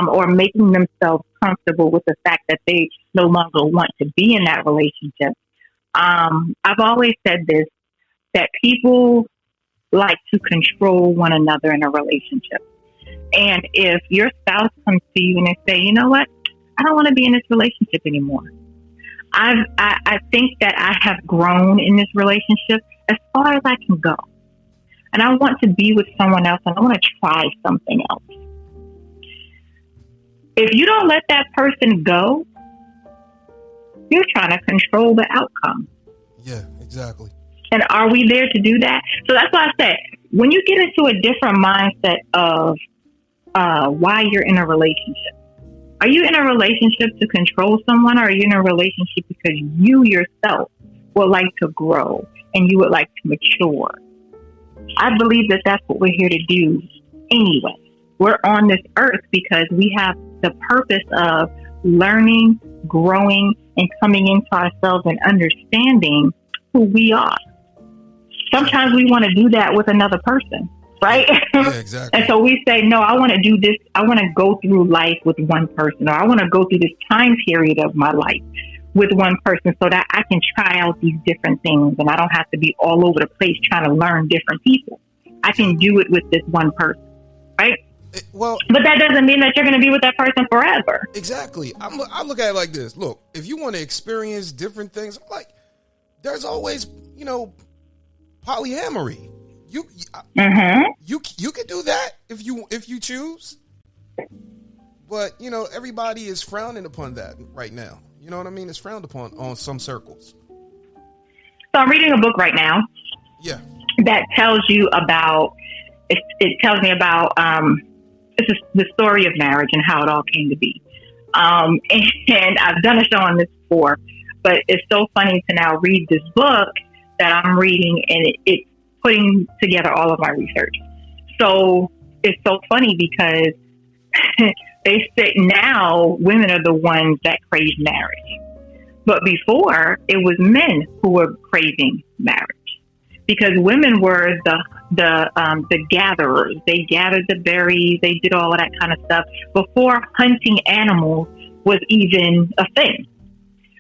C: or making themselves comfortable with the fact that they no longer want to be in that relationship. I've always said this, that people like to control one another in a relationship. And if your spouse comes to you and they say, you know what, I don't want to be in this relationship anymore. I think that I have grown in this relationship as far as I can go. And I want to be with someone else and I want to try something else. If you don't let that person go, you're trying to control the outcome.
B: Yeah, exactly.
C: And are we there to do that? So that's why I said, when you get into a different mindset of why you're in a relationship, are you in a relationship to control someone, or are you in a relationship because you yourself would like to grow and you would like to mature? I believe that that's what we're here to do anyway. We're on this earth because we have the purpose of learning, growing, and coming into ourselves and understanding who we are. Sometimes we want to do that with another person, right?
B: Yeah, exactly.
C: And so we say, no, I want to do this. I want to go through life with one person, or I want to go through this time period of my life with one person so that I can try out these different things and I don't have to be all over the place trying to learn different people. I can do it with this one person, right?
B: But
C: that doesn't mean that you're going to be with that person forever.
B: Exactly. I look at it like this. Look, if you want to experience different things, like there's always, polyamory. You can do that if you choose. But everybody is frowning upon that right now. You know what I mean? It's frowned upon on some circles.
C: So I'm reading a book right now.
B: Yeah.
C: That tells you about. It tells me about. This is the story of marriage and how it all came to be. And I've done a show on this before, but it's so funny to now read this book that I'm reading, and it's putting together all of my research. So it's so funny because they say now women are the ones that crave marriage. But before, it was men who were craving marriage. Because women were the gatherers. They gathered the berries. They did all of that kind of stuff before hunting animals was even a thing.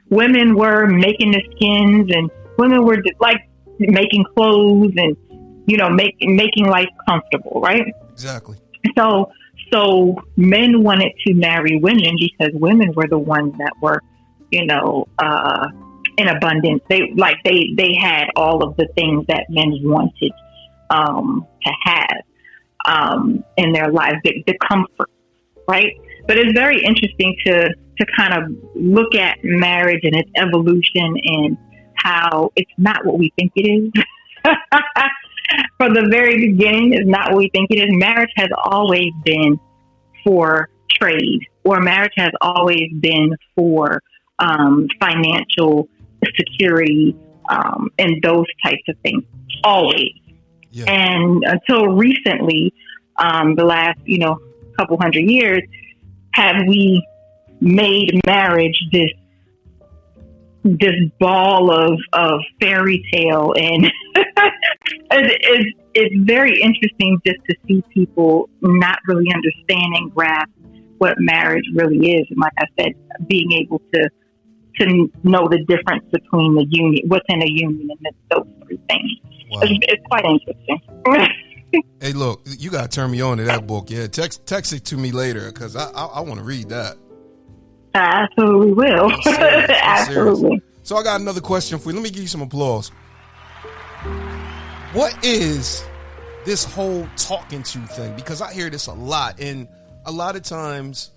C: Women were making the skins, and women were like making clothes and making life comfortable, right?
B: Exactly. So
C: men wanted to marry women because women were the ones that were, in abundance. They had all of the things that men wanted. to have in their lives, the comfort, right? But it's very interesting to kind of look at marriage and its evolution and how it's not what we think it is. From the very beginning, it's not what we think it is. Marriage has always been for trade, or marriage has always been for financial security and those types of things. Always. Yeah. And until recently, the last, couple hundred years, have we made marriage this ball of fairy tale, and it's very interesting just to see people not really understand and grasp what marriage really is. And like I said, being able to know the difference between the union, what's in a union, and those three things. Wow. It's quite interesting.
B: Hey, look, you got to turn me on to that book. Yeah, text it to me later, because I want to read that.
C: I absolutely will. Absolutely.
B: So I got another question for you. Let me give you some applause. What is this whole talking to thing? Because I hear this a lot, and a lot of times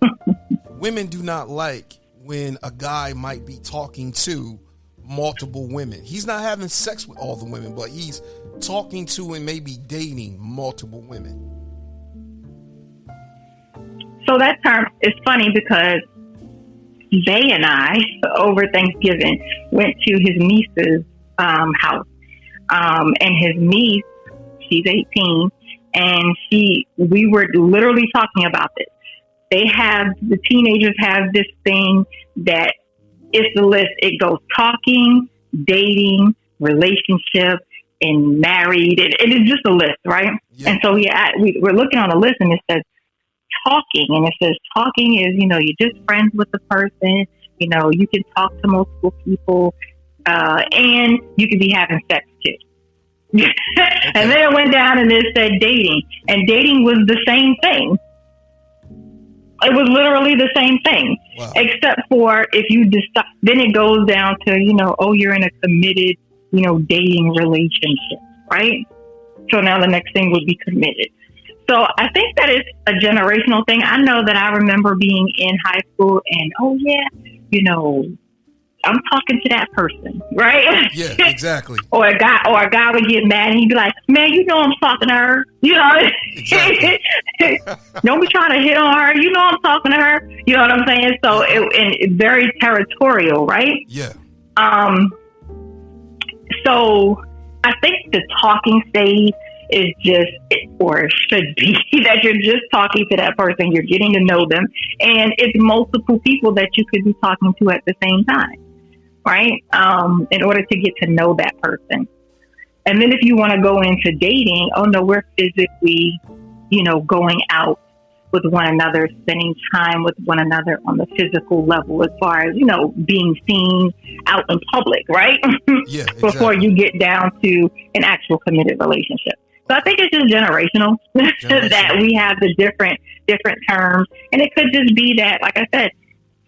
B: women do not like when a guy might be talking to multiple women. He's not having sex with all the women, but he's talking to and maybe dating multiple women.
C: So that term is funny because Jay and I, over Thanksgiving, went to his niece's house. And his niece, she's 18, and we were literally talking about this. The teenagers have this thing that it's the list. It goes talking, dating, relationship, and married. It is just a list, right? Yeah. And so we're looking on the list, and it says talking, and it says talking is, you're just friends with the person, you can talk to multiple people, and you could be having sex too. Okay. And then it went down and it said dating, and dating was the same thing. It was literally the same thing. Wow. Except for if you decide, then it goes down to, you're in a committed, dating relationship, right? So now the next thing would be committed. So I think that is a generational thing. I know that I remember being in high school and, I'm talking to that person, right?
B: Yeah, exactly.
C: or a guy would get mad and he'd be like, man, I'm talking to her. Exactly. Don't be trying to hit on her. I'm talking to her. You know what I'm saying? So it's very territorial, right?
B: Yeah.
C: So I think the talking stage is just, or should be, that you're just talking to that person, you're getting to know them, and it's multiple people that you could be talking to at the same time, right? In order to get to know that person. And then if you want to go into dating, we're physically, going out with one another, spending time with one another on the physical level, as far as, being seen out in public, right?
B: Yeah, exactly.
C: Before you get down to an actual committed relationship. So I think it's just generational. That we have the different terms. And it could just be that, like I said,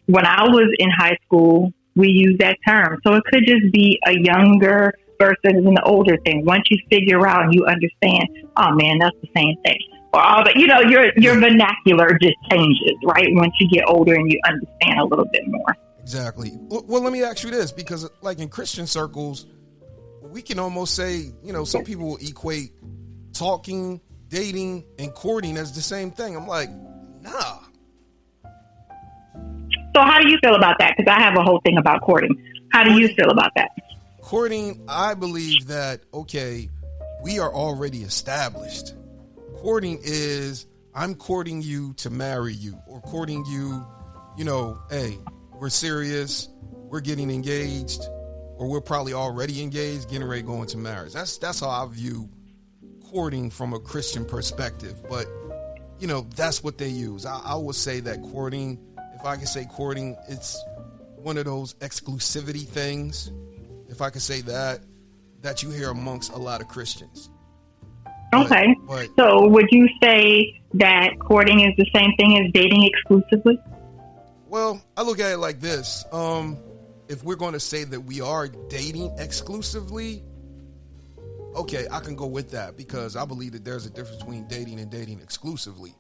C: when I was in high school, we used that term. So it could just be a younger versus an older thing. Once you figure out and you understand, oh man, that's the same thing. Or all that, your vernacular just changes, right? Once you get older and you understand a little bit more.
B: Exactly. Well, let me ask you this, because like in Christian circles, we can almost say, some people will equate talking, dating, and courting as the same thing. I'm like, nah.
C: So how do you feel about that? Because I have a whole thing about courting. How do you feel about that?
B: Courting, I believe that, we are already established. Courting is, I'm courting you to marry you, or courting you, hey, we're serious, we're getting engaged, or we're probably already engaged, getting ready to go into marriage. That's how I view courting from a Christian perspective. But, that's what they use. I would say that courting, if I can say courting, it's one of those exclusivity things, if I could say that you hear amongst a lot of Christians.
C: Okay. So would you say that courting is the same thing as dating exclusively?
B: Well, I look at it like this. If we're going to say that we are dating exclusively, Okay, I can go with that because I believe that there's a difference between dating and dating exclusively.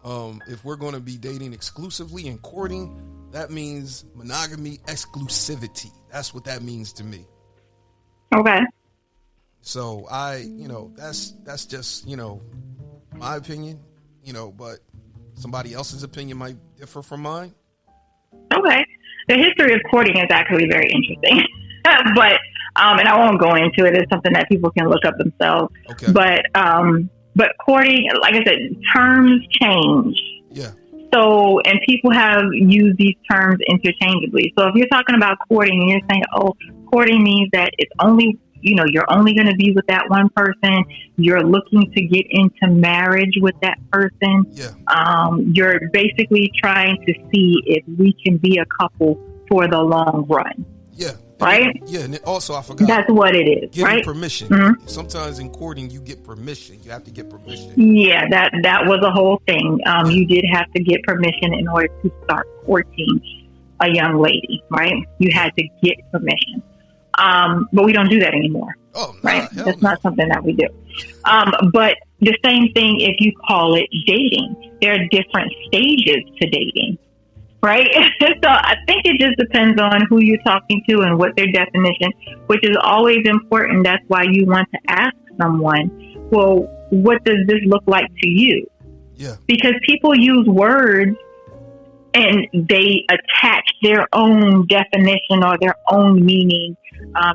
B: If we're going to be dating exclusively and courting, that means monogamy exclusivity. That's what that means to me.
C: Okay.
B: So that's just, my opinion, but somebody else's opinion might differ from mine.
C: Okay. The history of courting is actually very interesting, but and I won't go into it. It's something that people can look up themselves.
B: Okay.
C: But courting, like I said, terms change.
B: Yeah.
C: So, and people have used these terms interchangeably. So if you're talking about courting and you're saying, oh, courting means that it's only, you're only going to be with that one person. You're looking to get into marriage with that person.
B: Yeah.
C: You're basically trying to see if we can be a couple for the long run.
B: Yeah.
C: Right?
B: Yeah, and also I forgot.
C: That's what it is,
B: getting
C: right?
B: permission.
C: Mm-hmm.
B: Sometimes in courting, you get permission. You have to get permission.
C: Yeah, that was a whole thing. You did have to get permission in order to start courting a young lady, right? You had to get permission. But we don't do that anymore. Oh, nah, right? That's not something that we do. But the same thing if you call it dating. There are different stages to dating. Right? So I think it just depends on who you're talking to and what their definition, which is always important. That's why you want to ask someone, well, what does this look like to you?
B: Yeah. Because
C: people use words and they attach their own definition or their own meaning,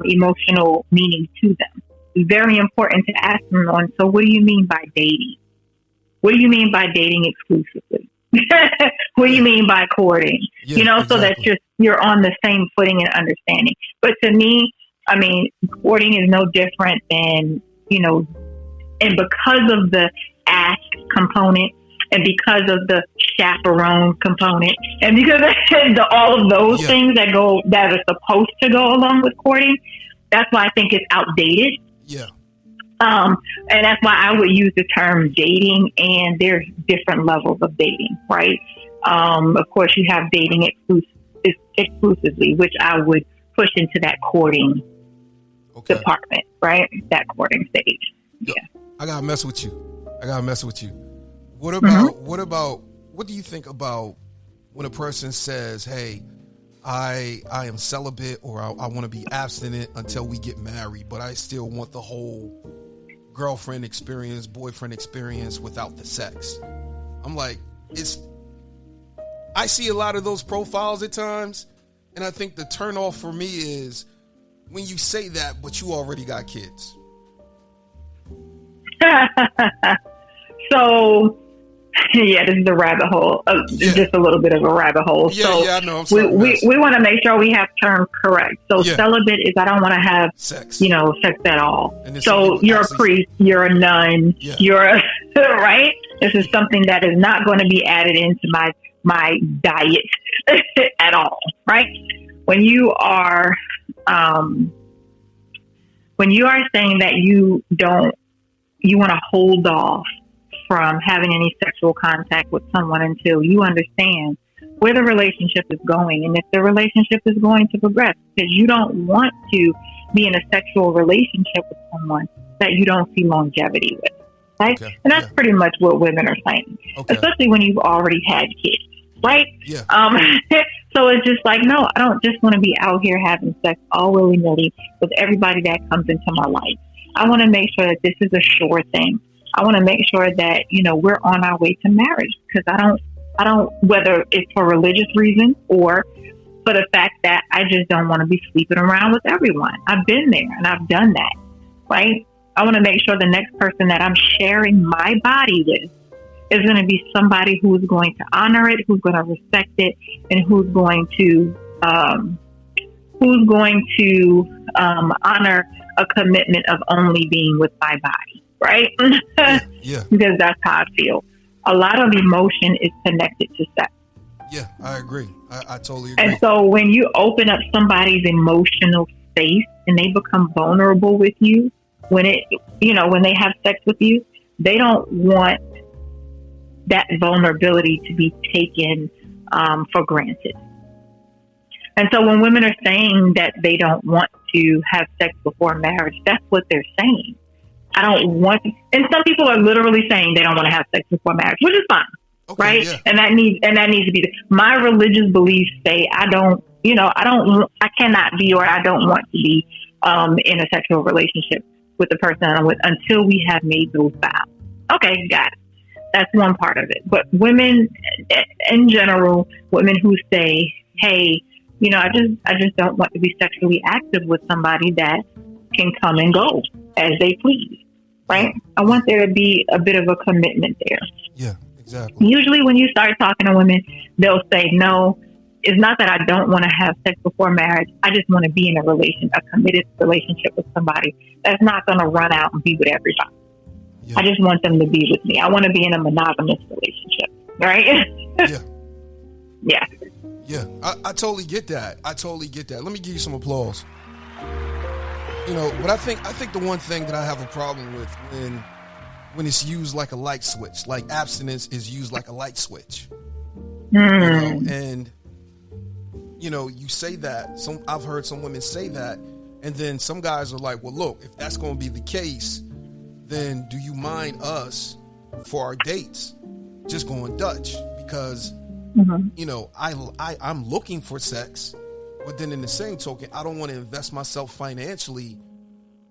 C: emotional meaning to them. It's very important to ask someone, so what do you mean by dating? What do you mean by dating exclusively? What do you mean by courting?
B: Yeah,
C: so that you're on the same footing and understanding. But to me, courting is no different than, and because of the ask component and because of the chaperone component and because of all of those things that are supposed to go along with courting, that's why I think it's outdated.
B: Yeah.
C: And that's why I would use the term dating, and there's different levels of dating, right? Of course, you have dating exclusively, which I would push into that courting department, right? That courting stage. Yeah.
B: I gotta mess with you. What do you think about when a person says, hey, I am celibate or I want to be abstinent until we get married, but I still want the whole girlfriend experience, boyfriend experience without the sex? I'm like, I see a lot of those profiles at times, and I think the turnoff for me is when you say that, but you already got kids.
C: So, yeah, this is a rabbit hole. Just a little bit of a rabbit hole.
B: I know. I'm sorry,
C: we want to make sure we have terms correct. So celibate is I don't want to have sex, sex at all. So you're a priest, you're a nun, you're right. This is something that is not going to be added into my diet at all. Right? When you are saying that you want to hold off from having any sexual contact with someone until you understand where the relationship is going and if the relationship is going to progress, because you don't want to be in a sexual relationship with someone that you don't see longevity with, right? Okay. And that's pretty much what women are saying, especially when you've already had kids, right?
B: Yeah.
C: So it's just like, no, I don't just want to be out here having sex all willy-nilly with everybody that comes into my life. I want to make sure that this is a sure thing. I want to make sure that, we're on our way to marriage, because I don't, whether it's for religious reasons or for the fact that I just don't want to be sleeping around with everyone. I've been there and I've done that, right? I want to make sure the next person that I'm sharing my body with is going to be somebody who is going to honor it, who's going to respect it, and who's going to honor a commitment of only being with my body. Right?
B: Yeah.
C: Because that's how I feel. A lot of emotion is connected to sex.
B: Yeah, I agree. I totally agree.
C: And so when you open up somebody's emotional space and they become vulnerable with you, when they have sex with you, they don't want that vulnerability to be taken for granted. And so when women are saying that they don't want to have sex before marriage, that's what they're saying. I don't want, and some people are literally saying they don't want to have sex before marriage, which is fine. Okay, right. Yeah. And that needs to be, my religious beliefs say I cannot be, or I don't want to be, in a sexual relationship with the person I'm with until we have made those vows. Okay. Got it. That's one part of it. But women in general, women who say, hey, I just don't want to be sexually active with somebody that can come and go as they please. Right? I want there to be a bit of a commitment there.
B: Yeah, exactly.
C: Usually when you start talking to women, they'll say, no, it's not that I don't want to have sex before marriage. I just want to be in a committed relationship with somebody that's not going to run out and be with everybody. Yeah. I just want them to be with me. I want to be in a monogamous relationship. Right?
B: Yeah.
C: Yeah.
B: Yeah. I totally get that. Let me give you some applause. But I think the one thing that I have a problem with when it's used like a light switch, like abstinence is used like a light switch. And you say that. I've heard some women say that, and then some guys are like, well, look, if that's going to be the case, then do you mind us for our dates just going Dutch? Because I'm looking for sex. But then in the same token, I don't want to invest myself financially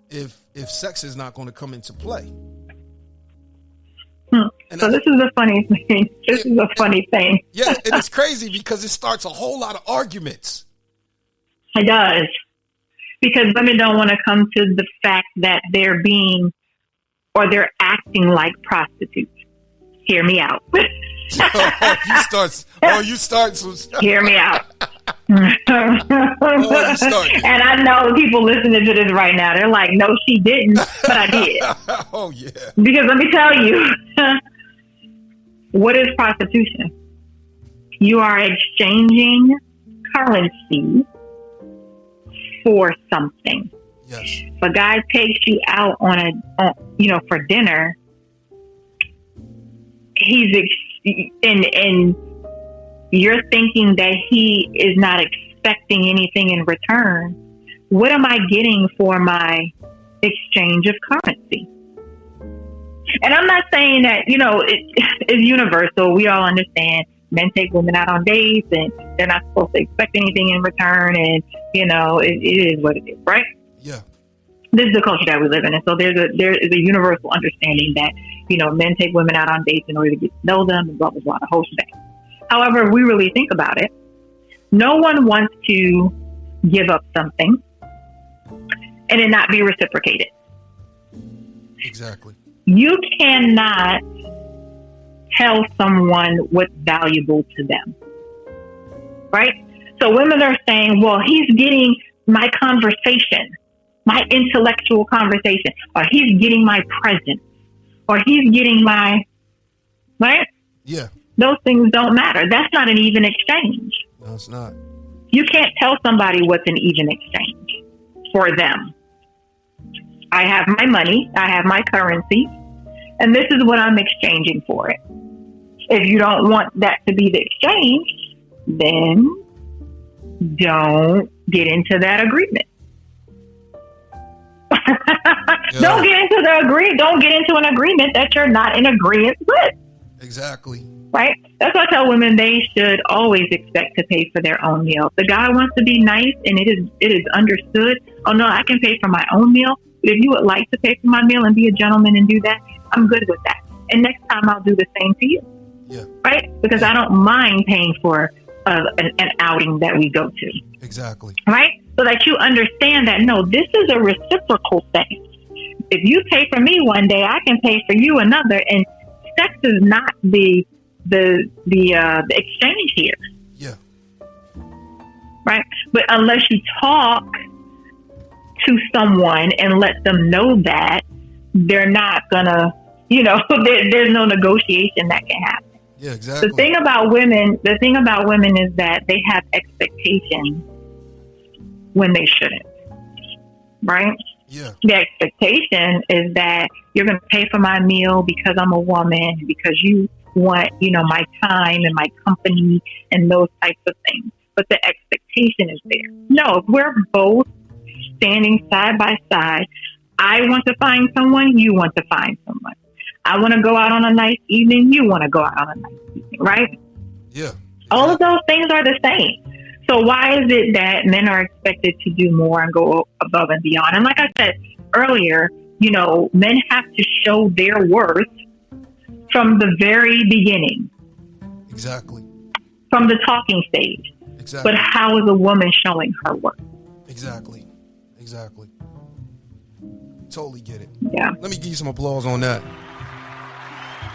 B: if sex is not going to come into play.
C: So this is a funny thing. This is a funny thing.
B: Yeah, and it's crazy because it starts a whole lot of arguments.
C: It does. Because women don't want to come to the fact that they're acting like prostitutes. Hear me out.
B: You start.
C: Hear me out. And I know people listening to this right now, they're like, no, she didn't, but I did.
B: Oh, yeah.
C: Because let me tell you, what is prostitution? You are exchanging currency for something.
B: Yes.
C: If a guy takes you out for dinner, and you're thinking that he is not expecting anything in return. What am I getting for my exchange of currency? And I'm not saying that, it's universal. We all understand men take women out on dates and they're not supposed to expect anything in return. And, it is what it is, right?
B: Yeah.
C: This is the culture that we live in. And so there is a universal understanding that, men take women out on dates in order to get to know them and blah, blah, blah, the whole shebang. However, if we really think about it, no one wants to give up something and it not be reciprocated.
B: Exactly.
C: You cannot tell someone what's valuable to them. Right? So women are saying, well, he's getting my conversation, my intellectual conversation, or he's getting my presence, or he's getting my, right?
B: Yeah.
C: Those things don't matter. That's not an even exchange.
B: No, it's not.
C: You can't tell somebody what's an even exchange for them. I have my money, I have my currency, and this is what I'm exchanging for it. If you don't want that to be the exchange, then don't get into that agreement. Yeah. Don't get into an agreement that you're not in agreement with.
B: Exactly.
C: Right? That's why I tell women they should always expect to pay for their own meal. The guy wants to be nice and it is understood. Oh no, I can pay for my own meal. But if you would like to pay for my meal and be a gentleman and do that, I'm good with that. And next time I'll do the same to you.
B: Yeah.
C: Right? Because I don't mind paying for an outing that we go to.
B: Exactly.
C: Right? So that you understand that, no, this is a reciprocal thing. If you pay for me one day, I can pay for you another. And sex is not the exchange here.
B: Yeah.
C: Right? But unless you talk to someone and let them know that, they're not gonna, there's no negotiation that can happen.
B: Yeah, exactly.
C: The thing about women is that they have expectations when they shouldn't. Right?
B: Yeah.
C: The expectation is that you're going to pay for my meal because I'm a woman, because you want, my time and my company and those types of things. But the expectation expectation is there. No, if we're both standing side by side, I want to find someone, you want to find someone. I want to go out on a nice evening, you want to go out on a nice evening, right?
B: Yeah.
C: All of those things are the same. So why is it that men are expected to do more and go above and beyond? And like I said earlier, men have to show their worth from the very beginning.
B: Exactly.
C: From the talking stage.
B: Exactly.
C: But how is a woman showing her worth?
B: Exactly. Totally get it.
C: Yeah.
B: Let me give you some applause on that.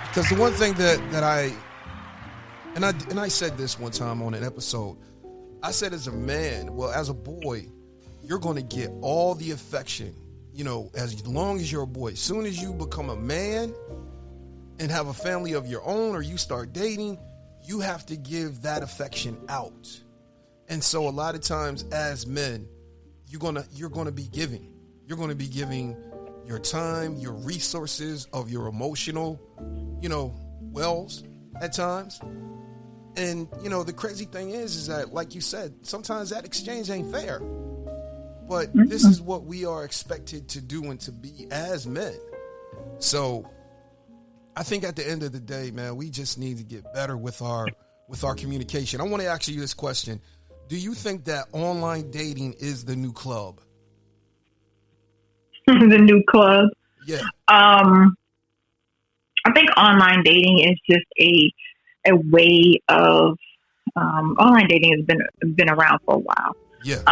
B: Because the one thing that I said this one time on an episode, I said as a man, well, as a boy, you're going to get all the affection, as long as you're a boy. As soon as you become a man and have a family of your own, or you start dating, you have to give that affection out. And so a lot of times as men, you're going to be giving. You're going to be giving your time, your resources of your emotional, wells at times. And, the crazy thing is that, like you said, sometimes that exchange ain't fair. But this is what we are expected to do and to be as men. So I think at the end of the day, man, we just need to get better with our communication. I want to ask you this question. Do you think that online dating is the new club?
C: The new club?
B: Yeah.
C: I think online dating is just a way of online dating has been around for a while.
B: Yeah.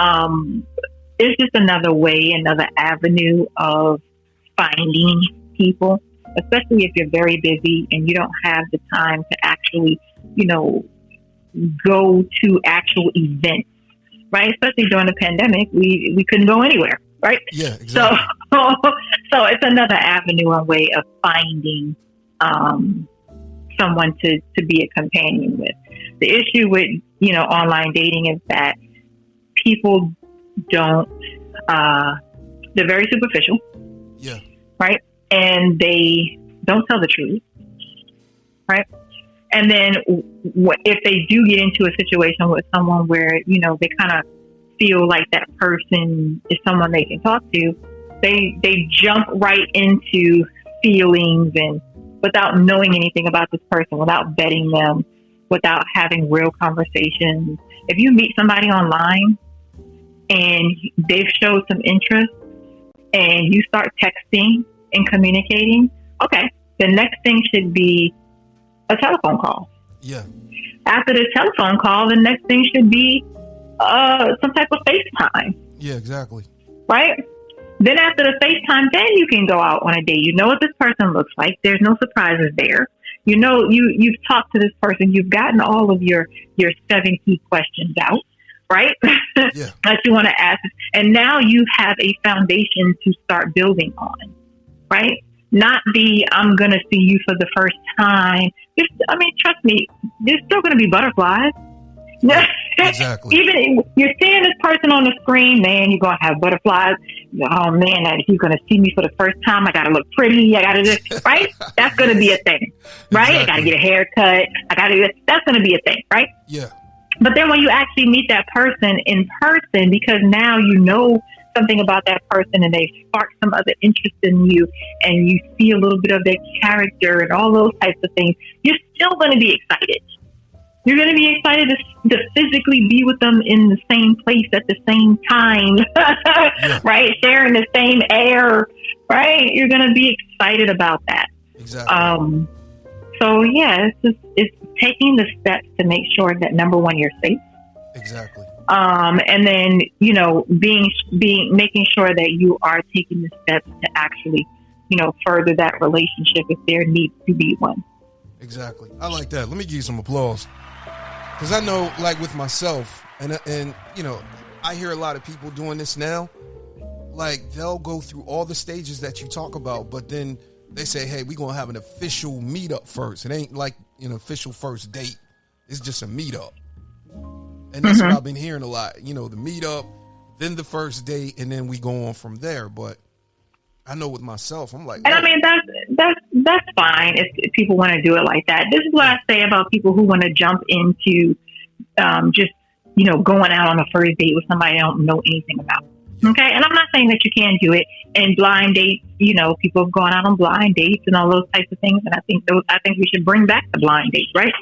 C: It's just another way, another avenue of finding people, especially if you're very busy and you don't have the time to actually, go to actual events, right? Especially during the pandemic, we couldn't go anywhere, right?
B: Yeah, exactly.
C: So it's another avenue and way of finding someone to be a companion with. The issue with, online dating is that people don't, they're very superficial.
B: Yeah. Right?
C: And they don't tell the truth. Right? And then if they do get into a situation with someone where, they kind of feel like that person is someone they can talk to, they jump right into feelings and without knowing anything about this person, without vetting them, without having real conversations. If you meet somebody online and they've showed some interest and you start texting and communicating, okay, the next thing should be a telephone call.
B: Yeah.
C: After the telephone call, the next thing should be some type of FaceTime.
B: Yeah, exactly.
C: Right? Then after the FaceTime, then you can go out on a date. You know what this person looks like. There's no surprises there. You've talked to this person. You've gotten all of your 7 key questions out, right?
B: Yeah.
C: That you want to ask. And now you have a foundation to start building on, right? Not I'm going to see you for the first time. Trust me, there's still going to be butterflies.
B: Exactly.
C: Even you're seeing this person on the screen, man, you're going to have butterflies. Oh, man, if you're going to see me for the first time, I got to look pretty. I got to do, right? That's going to be a thing, right? Exactly. I got to get a haircut. That's going to be a thing, right?
B: Yeah.
C: But then when you actually meet that person in person, because now you know something about that person and they spark some other interest in you and you see a little bit of their character and all those types of things, you're still going to be excited. You're going to be excited to physically be with them in the same place at the same time, yeah. Right? Sharing the same air, right? You're going to be excited about that.
B: Exactly.
C: So yeah, it's taking the steps to make sure that number one, you're safe.
B: Exactly.
C: And then, making sure that you are taking the steps to actually, further that relationship if there needs to be one.
B: Exactly. I like that. Let me give you some applause. Because I know, like with myself, and I hear a lot of people doing this now. Like, they'll go through all the stages that you talk about, but then they say, hey, we're going to have an official meetup first. It ain't like an official first date. It's just a meetup. And that's what I've been hearing a lot. The meetup, then the first date, and then we go on from there. But I know with myself, I'm like,
C: and I mean, that's fine if people want to do it like that. This is what I say about people who want to jump into just going out on a first date with somebody I don't know anything about. Okay. And I'm not saying that you can't do it. And blind dates, people have gone out on blind dates and all those types of things. And I think we should bring back the blind dates, right?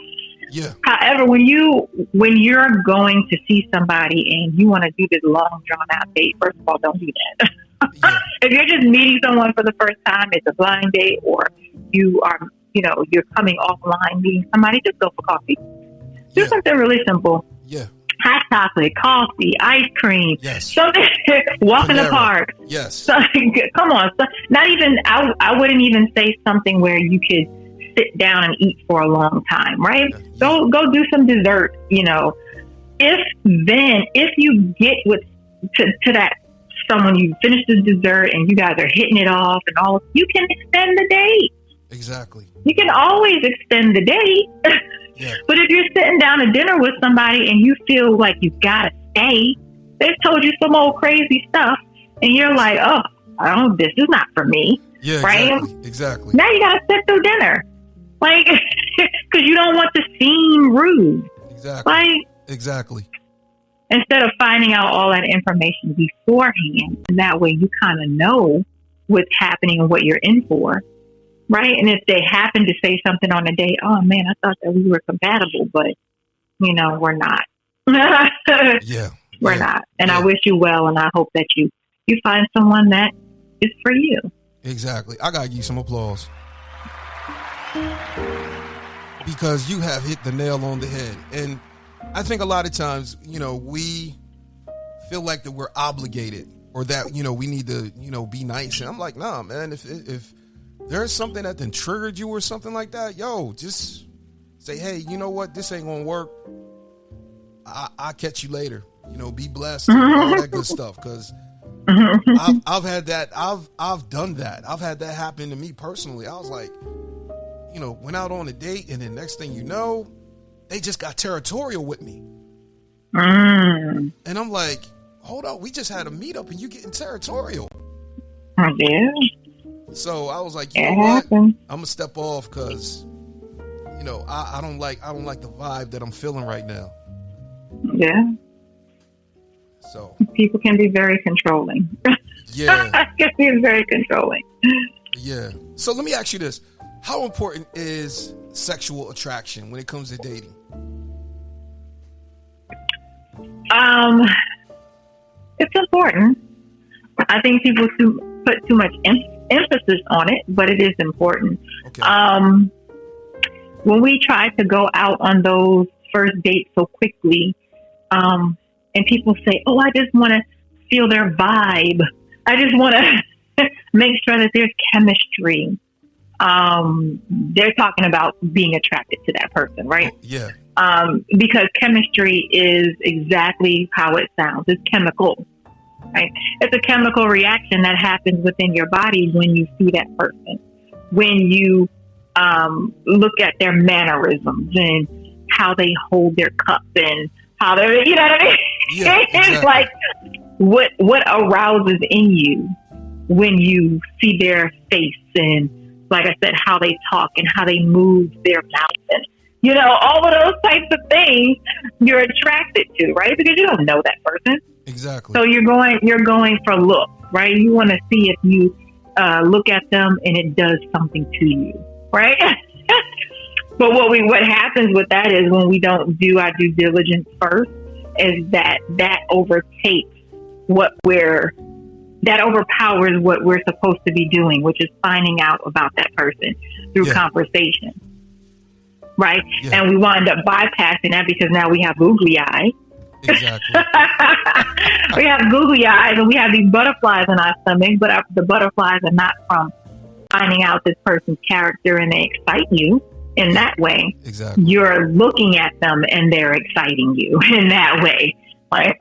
B: Yeah.
C: However, when you're going to see somebody and you want to do this long drawn out date, first of all, don't do that.
B: Yeah.
C: If you're just meeting someone for the first time, it's a blind date, or you are, you're coming offline meeting somebody, just go for coffee. Do something really simple.
B: Yeah.
C: Hot chocolate, coffee, ice cream,
B: yes.
C: something. Walk in the park.
B: Yes.
C: Something, come on. Not even. I wouldn't even say something where you could sit down and eat for a long time, right?
B: Yeah.
C: Go do some dessert. If you get to that someone, you finish the dessert and you guys are hitting it off and all, you can extend the date.
B: Exactly.
C: You can always extend the date.
B: Yeah.
C: But if you're sitting down to dinner with somebody and you feel like you gotta stay, they've told you some old crazy stuff, and you're like, oh, this is not for me.
B: Yeah,
C: right?
B: Exactly.
C: Now you gotta sit through dinner, like, because you don't want to seem rude.
B: Exactly.
C: Like,
B: exactly.
C: Instead of finding out all that information beforehand, and that way you kind of know what's happening and what you're in for. Right. And if they happen to say something on a date, oh man, I thought that we were compatible, but we're not.
B: Yeah.
C: We're not. And I wish you well, and I hope that you find someone that is for you.
B: Exactly. I gotta give you some applause. Because you have hit the nail on the head. And I think a lot of times, we feel like that we're obligated, or that, we need to, be nice. And I'm like, nah, man, if there's something that then triggered you or something like that, just say, hey, you know what? This ain't going to work. I'll catch you later. Be blessed and all that good stuff. Because I've had that. I've done that. I've had that happen to me personally. I was like, went out on a date, and then next thing you know, they just got territorial with me. And I'm like, hold on, we just had a meetup and you getting territorial.
C: Yeah.
B: So I was like, you know what? I'm gonna step off because, I don't like the vibe that I'm feeling right now.
C: Yeah.
B: So
C: people can be very controlling.
B: Yeah.
C: Can be very controlling.
B: Yeah. So let me ask you this: how important is sexual attraction when it comes to dating?
C: It's important. I think people put too much emphasis on it, but it is important.
B: Okay.
C: When we try to go out on those first dates so quickly, and people say, oh, I just want to feel their vibe. I just want to make sure that there's chemistry. They're talking about being attracted to that person, right?
B: Yeah.
C: Because chemistry is exactly how it sounds. It's chemical, right? It's a chemical reaction that happens within your body when you see that person. When you look at their mannerisms and how they hold their cup and how they're, you know what I mean?
B: Yeah, exactly.
C: It's like what arouses in you when you see their face and, like I said, how they talk and how they move their mouth and, all of those types of things you're attracted to, right? Because you don't know that person.
B: Exactly.
C: So you're going for look, right? You want to see if you look at them and it does something to you, right? But what happens with that is when we don't do our due diligence first, is that overtakes that overpowers what we're supposed to be doing, which is finding out about that person through conversation. Right? Yeah. And we wind up bypassing that because now we have googly eyes.
B: Exactly.
C: We have googly eyes and we have these butterflies in our stomach, but the butterflies are not from finding out this person's character and they excite you in that way.
B: Exactly.
C: You're looking at them and they're exciting you in that way. Right?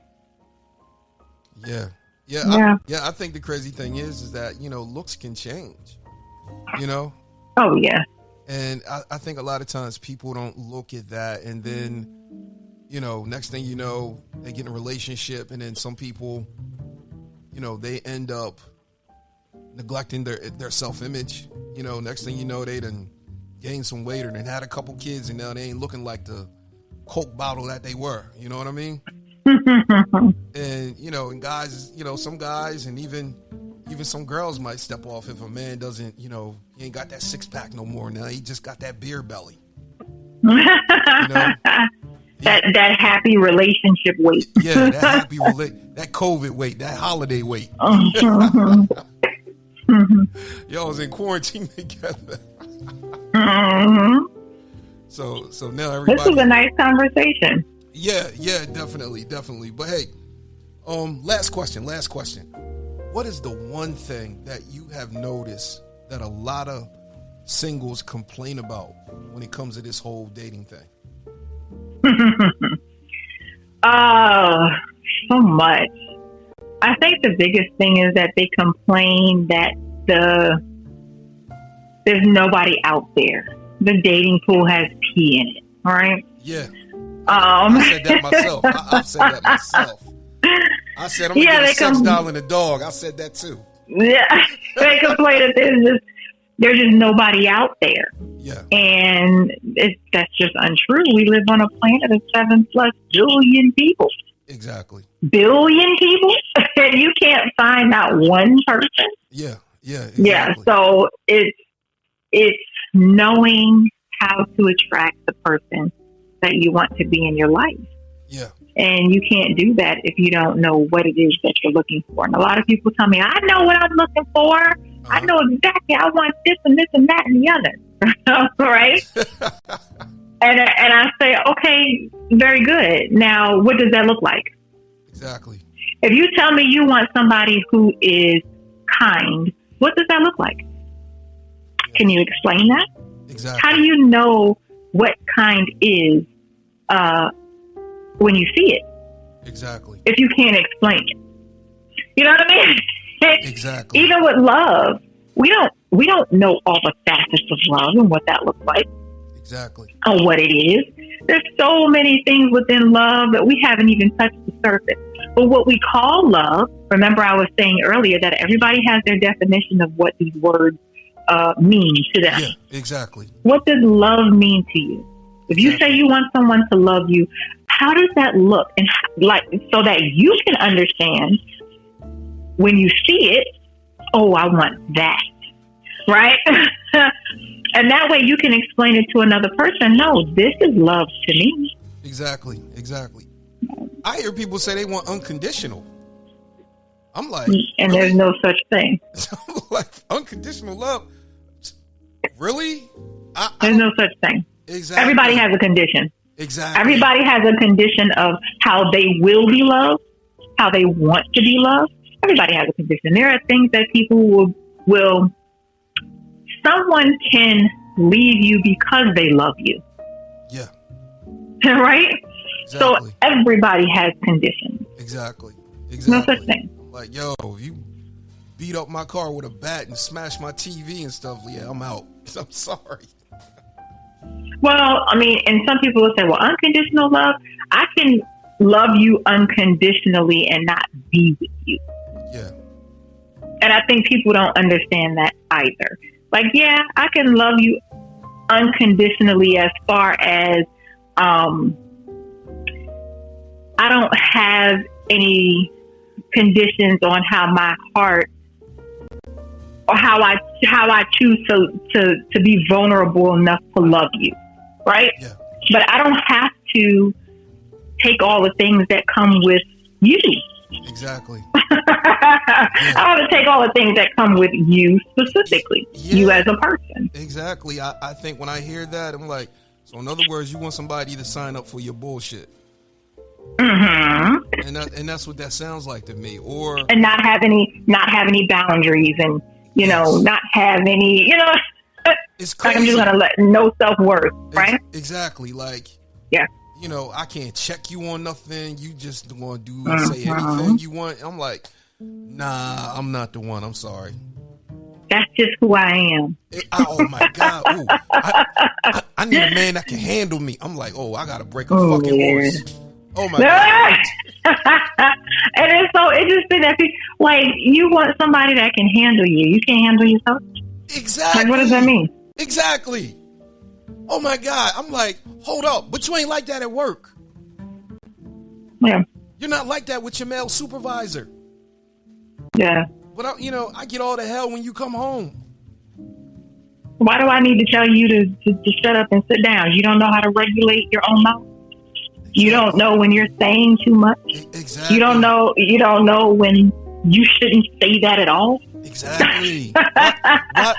B: Yeah. Yeah. I think the crazy thing is that, looks can change,
C: Oh, yeah.
B: And I think a lot of times people don't look at that. And then, next thing you know, they get in a relationship. And then some people, they end up neglecting their self-image. Next thing you know, they done gained some weight or then had a couple kids. And now they ain't looking like the Coke bottle that they were. You know what I mean? And, and guys, some guys and even some girls might step off if a man doesn't, he ain't got that six pack no more. Now he just got that beer belly.
C: That happy relationship weight.
B: Yeah, that that COVID weight, that holiday weight. Y'all was in quarantine together. So now everybody.
C: This was a nice conversation.
B: Yeah, definitely. But hey, last question. What is the one thing that you have noticed that a lot of singles complain about when it comes to this whole dating thing?
C: So much. I think the biggest thing is that they complain that there's nobody out there. The dating pool has pee in it. All right.
B: Yeah. I said that myself. I've said that myself. I said I'm gonna get a sex doll and a dog. I said that too.
C: Yeah. They complain that there's just nobody out there.
B: Yeah.
C: And that's just untrue. We live on a planet of 7+ billion people.
B: Exactly.
C: Billion people? And you can't find that one person?
B: Yeah. Exactly.
C: Yeah. So it's knowing how to attract the person that you want to be in your life.
B: Yeah.
C: And you can't do that if you don't know what it is that you're looking for. And a lot of people tell me, I know what I'm looking for. I know exactly. I want this and this and that and the other. Right? and I say, okay, very good. Now, what does that look like?
B: Exactly.
C: If you tell me you want somebody who is kind, what does that look like? Yeah. Can you explain that?
B: Exactly.
C: How do you know what kind is when you see it?
B: Exactly.
C: If you can't explain it. You know what I mean?
B: Exactly.
C: Even with love, we don't know all the facets of love and what that looks like.
B: Exactly.
C: Or what it is. There's so many things within love that we haven't even touched the surface. But what we call love, remember I was saying earlier that everybody has their definition of what these words mean to them.
B: Yeah, exactly.
C: What does love mean to you? If you say you want someone to love you, how does that look? And so that you can understand when you see it, oh, I want that. Right? And that way you can explain it to another person. No, this is love to me.
B: Exactly. I hear people say they want unconditional. I'm like,
C: and really? There's no such thing.
B: I'm like, unconditional love? Really?
C: There's no such thing.
B: Exactly.
C: Everybody has a condition.
B: Exactly.
C: Everybody has a condition of how they will be loved, how they want to be loved. Everybody has a condition. There are things that people will someone can leave you because they love you.
B: Yeah.
C: Right?
B: Exactly.
C: So everybody has conditions.
B: Exactly.
C: No such thing.
B: I'm like, yo, if you beat up my car with a bat and smash my TV and stuff, yeah, I'm out. I'm sorry.
C: Well, I mean, and some people will say, well, unconditional love, I can love you unconditionally and not be with you.
B: Yeah.
C: And I think people don't understand that either. Like, yeah, I can love you unconditionally as far as I don't have any conditions on how my heart or how I choose to be vulnerable enough to love you, right?
B: Yeah.
C: But I don't have to take all the things that come with you.
B: Exactly.
C: I don't have to take all the things that come with you specifically, you as a person.
B: Exactly. I think when I hear that, I'm like, so in other words, you want somebody to sign up for your bullshit.
C: Mm-hmm.
B: And that's what that sounds like to me. Or
C: and not have any boundaries, and not have any,
B: it's crazy.
C: Like I'm just gonna let no self-worth, right?
B: Exactly. Like,
C: yeah.
B: I can't check you on nothing. You just want to do and say anything you want. I'm like, nah, I'm not the one. I'm sorry.
C: That's just who I am.
B: Oh my God. Ooh, I need a man that can handle me. I'm like, I got to break a fucking horse. Oh my God.
C: And it's so interesting that you want somebody that can handle you. You can't handle yourself.
B: Exactly.
C: Like, what does that mean?
B: Exactly. Oh my God. I'm like, hold up. But you ain't like that at work.
C: Yeah.
B: You're not like that with your male supervisor.
C: Yeah.
B: But I get all the hell when you come home.
C: Why do I need to tell you to shut up and sit down? You don't know how to regulate your own mouth. Exactly. You don't know when you're saying too much.
B: Exactly.
C: You don't know when you shouldn't say that at all.
B: Exactly.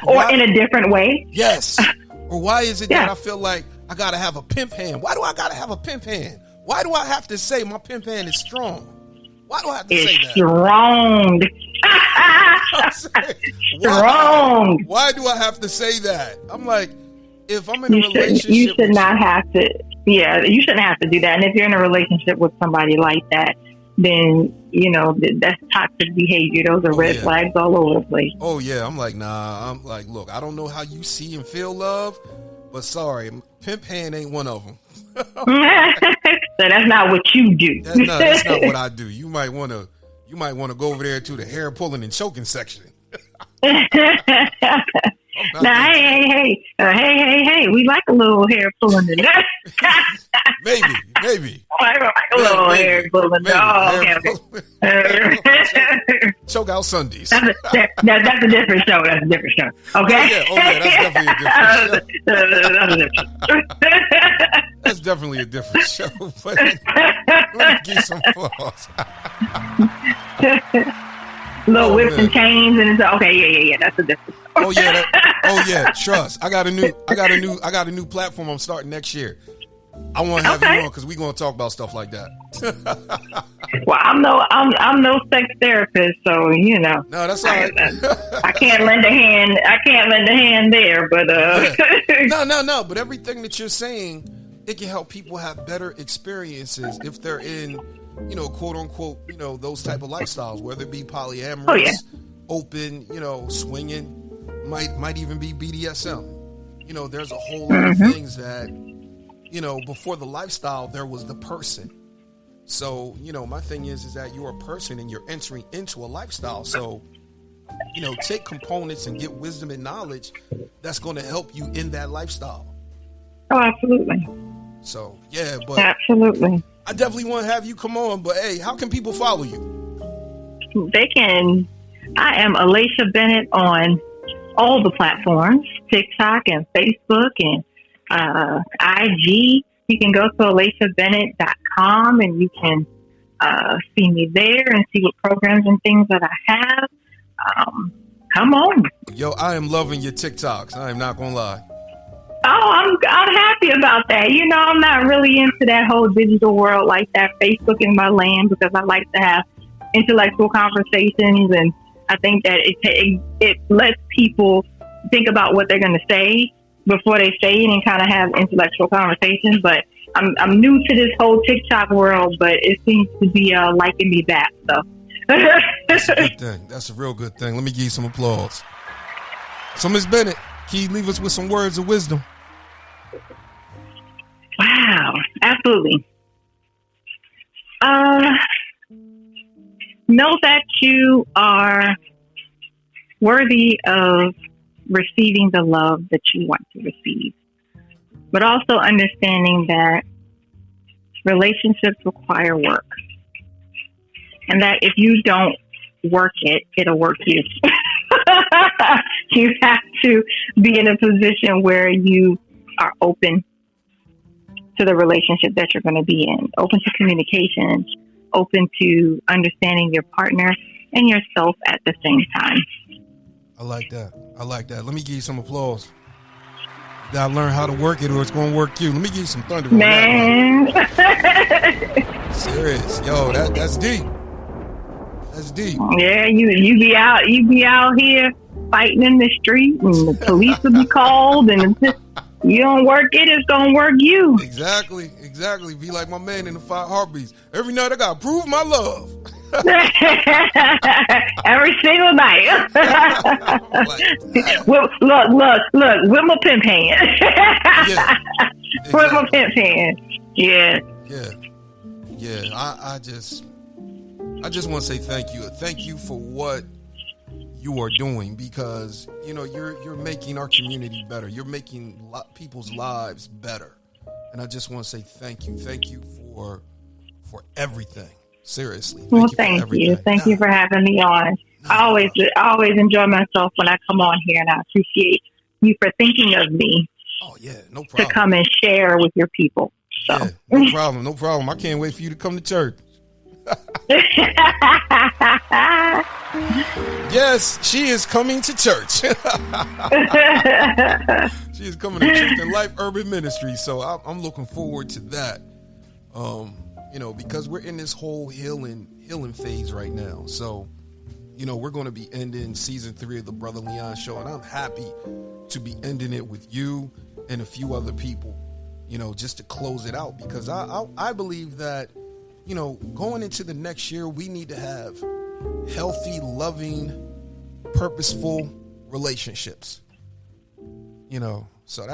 C: Or in a different way.
B: Yes. Or why is it that I feel like I gotta have a pimp hand? Why do I gotta have a pimp hand? Why do I have to say my pimp hand is strong? Why do I have to say that?
C: Strong. Strong.
B: Why do I have to say that? I'm like, if I'm in a relationship,
C: you should not have to. Yeah, you shouldn't have to do that. And if you're in a relationship with somebody like that, then that's toxic behavior. Those are red flags all over the place.
B: Oh yeah, I'm like, nah. I'm like, look, I don't know how you see and feel love, but sorry, pimp hand ain't one of them.
C: So that's not what you do.
B: That's not what I do. You might want to go over there to the hair pulling and choking section.
C: Now, hey, we like a little hair pulling in there.
B: Maybe.
C: I like a little hair pulling. Okay.
B: Choke out Sundays.
C: That's a different show. That's a different show. Okay?
B: That's definitely a different show. That's definitely a different show. But let me give some flaws.
C: Little whips and chains, and it's okay. Yeah. That's a different show.
B: Oh yeah. Trust. I got a new platform I'm starting next year. I want to have you on because we're going to talk about stuff like that.
C: Well, I'm no sex therapist, so
B: No, that's all right.
C: I can't lend a hand. I can't lend a hand there, but
B: No. But everything that you're saying, it can help people have better experiences if they're in, quote unquote, those type of lifestyles, whether it be polyamorous, open, swinging, might even be BDSM. There's a whole lot of things that, before the lifestyle, there was the person. So, my thing is that you're a person and you're entering into a lifestyle. So, take components and get wisdom and knowledge that's going to help you in that lifestyle.
C: Oh, absolutely.
B: So, yeah, but
C: absolutely.
B: I definitely want to have you come on, but hey, how can people follow you?
C: They can. I am Alasha Bennett on all the platforms, TikTok and Facebook and IG. You can go to AlashaBennett.com and you can see me there and see what programs and things that I have. Come on.
B: Yo, I am loving your TikToks. I am not going to lie.
C: Oh, I'm happy about that. I'm not really into that whole digital world like that. Facebook is my land because I like to have intellectual conversations, and I think that it lets people think about what they're going to say before they say it and kind of have intellectual conversations. But I'm new to this whole TikTok world, but it seems to be liking me back. So
B: that's a good thing. That's a real good thing. Let me give you some applause. So, Ms. Bennett, can you leave us with some words of wisdom?
C: Wow, absolutely. Know that you are worthy of receiving the love that you want to receive, but also understanding that relationships require work, and that if you don't work it, it'll work you. You have to be in a position where you are open to the relationship that you're going to be in, open to communication, open to understanding your partner and yourself at the same time.
B: I like that. Let me give you some applause. You gotta learn how to work it or it's gonna work you. Let me give you some thunder.
C: Man.
B: Serious. Yo, that's deep. That's deep.
C: Yeah, you be out here fighting in the street and the police will be called, and you don't work it, it's gonna work you.
B: Exactly. Be like my man in the 5 Heartbeats. Every night I gotta prove my love.
C: Every single night. Look, with my pimp hand.
B: Yeah, exactly.
C: With my pimp hand. Yeah.
B: I just want to say thank you. Thank you for what you are doing, because you're making our community better. You're making people's lives better, and I just want to say thank you. Thank you for everything. Seriously.
C: Well, thank you. Thank you for having me on. I always enjoy myself when I come on here, and I appreciate you for thinking of me.
B: Oh yeah, no problem.
C: To come and share with your people. So.
B: Yeah, no problem, no problem. I can't wait for you to come to church. Yes, she is coming to church. She is coming to Truth and Life Urban Ministry. So I'm looking forward to that. Because we're in this whole healing phase right now. So, we're going to be ending season 3 of the Brother Leon Show, and I'm happy to be ending it with you and a few other people, just to close it out, because I believe that, going into the next year, we need to have healthy, loving, purposeful relationships, so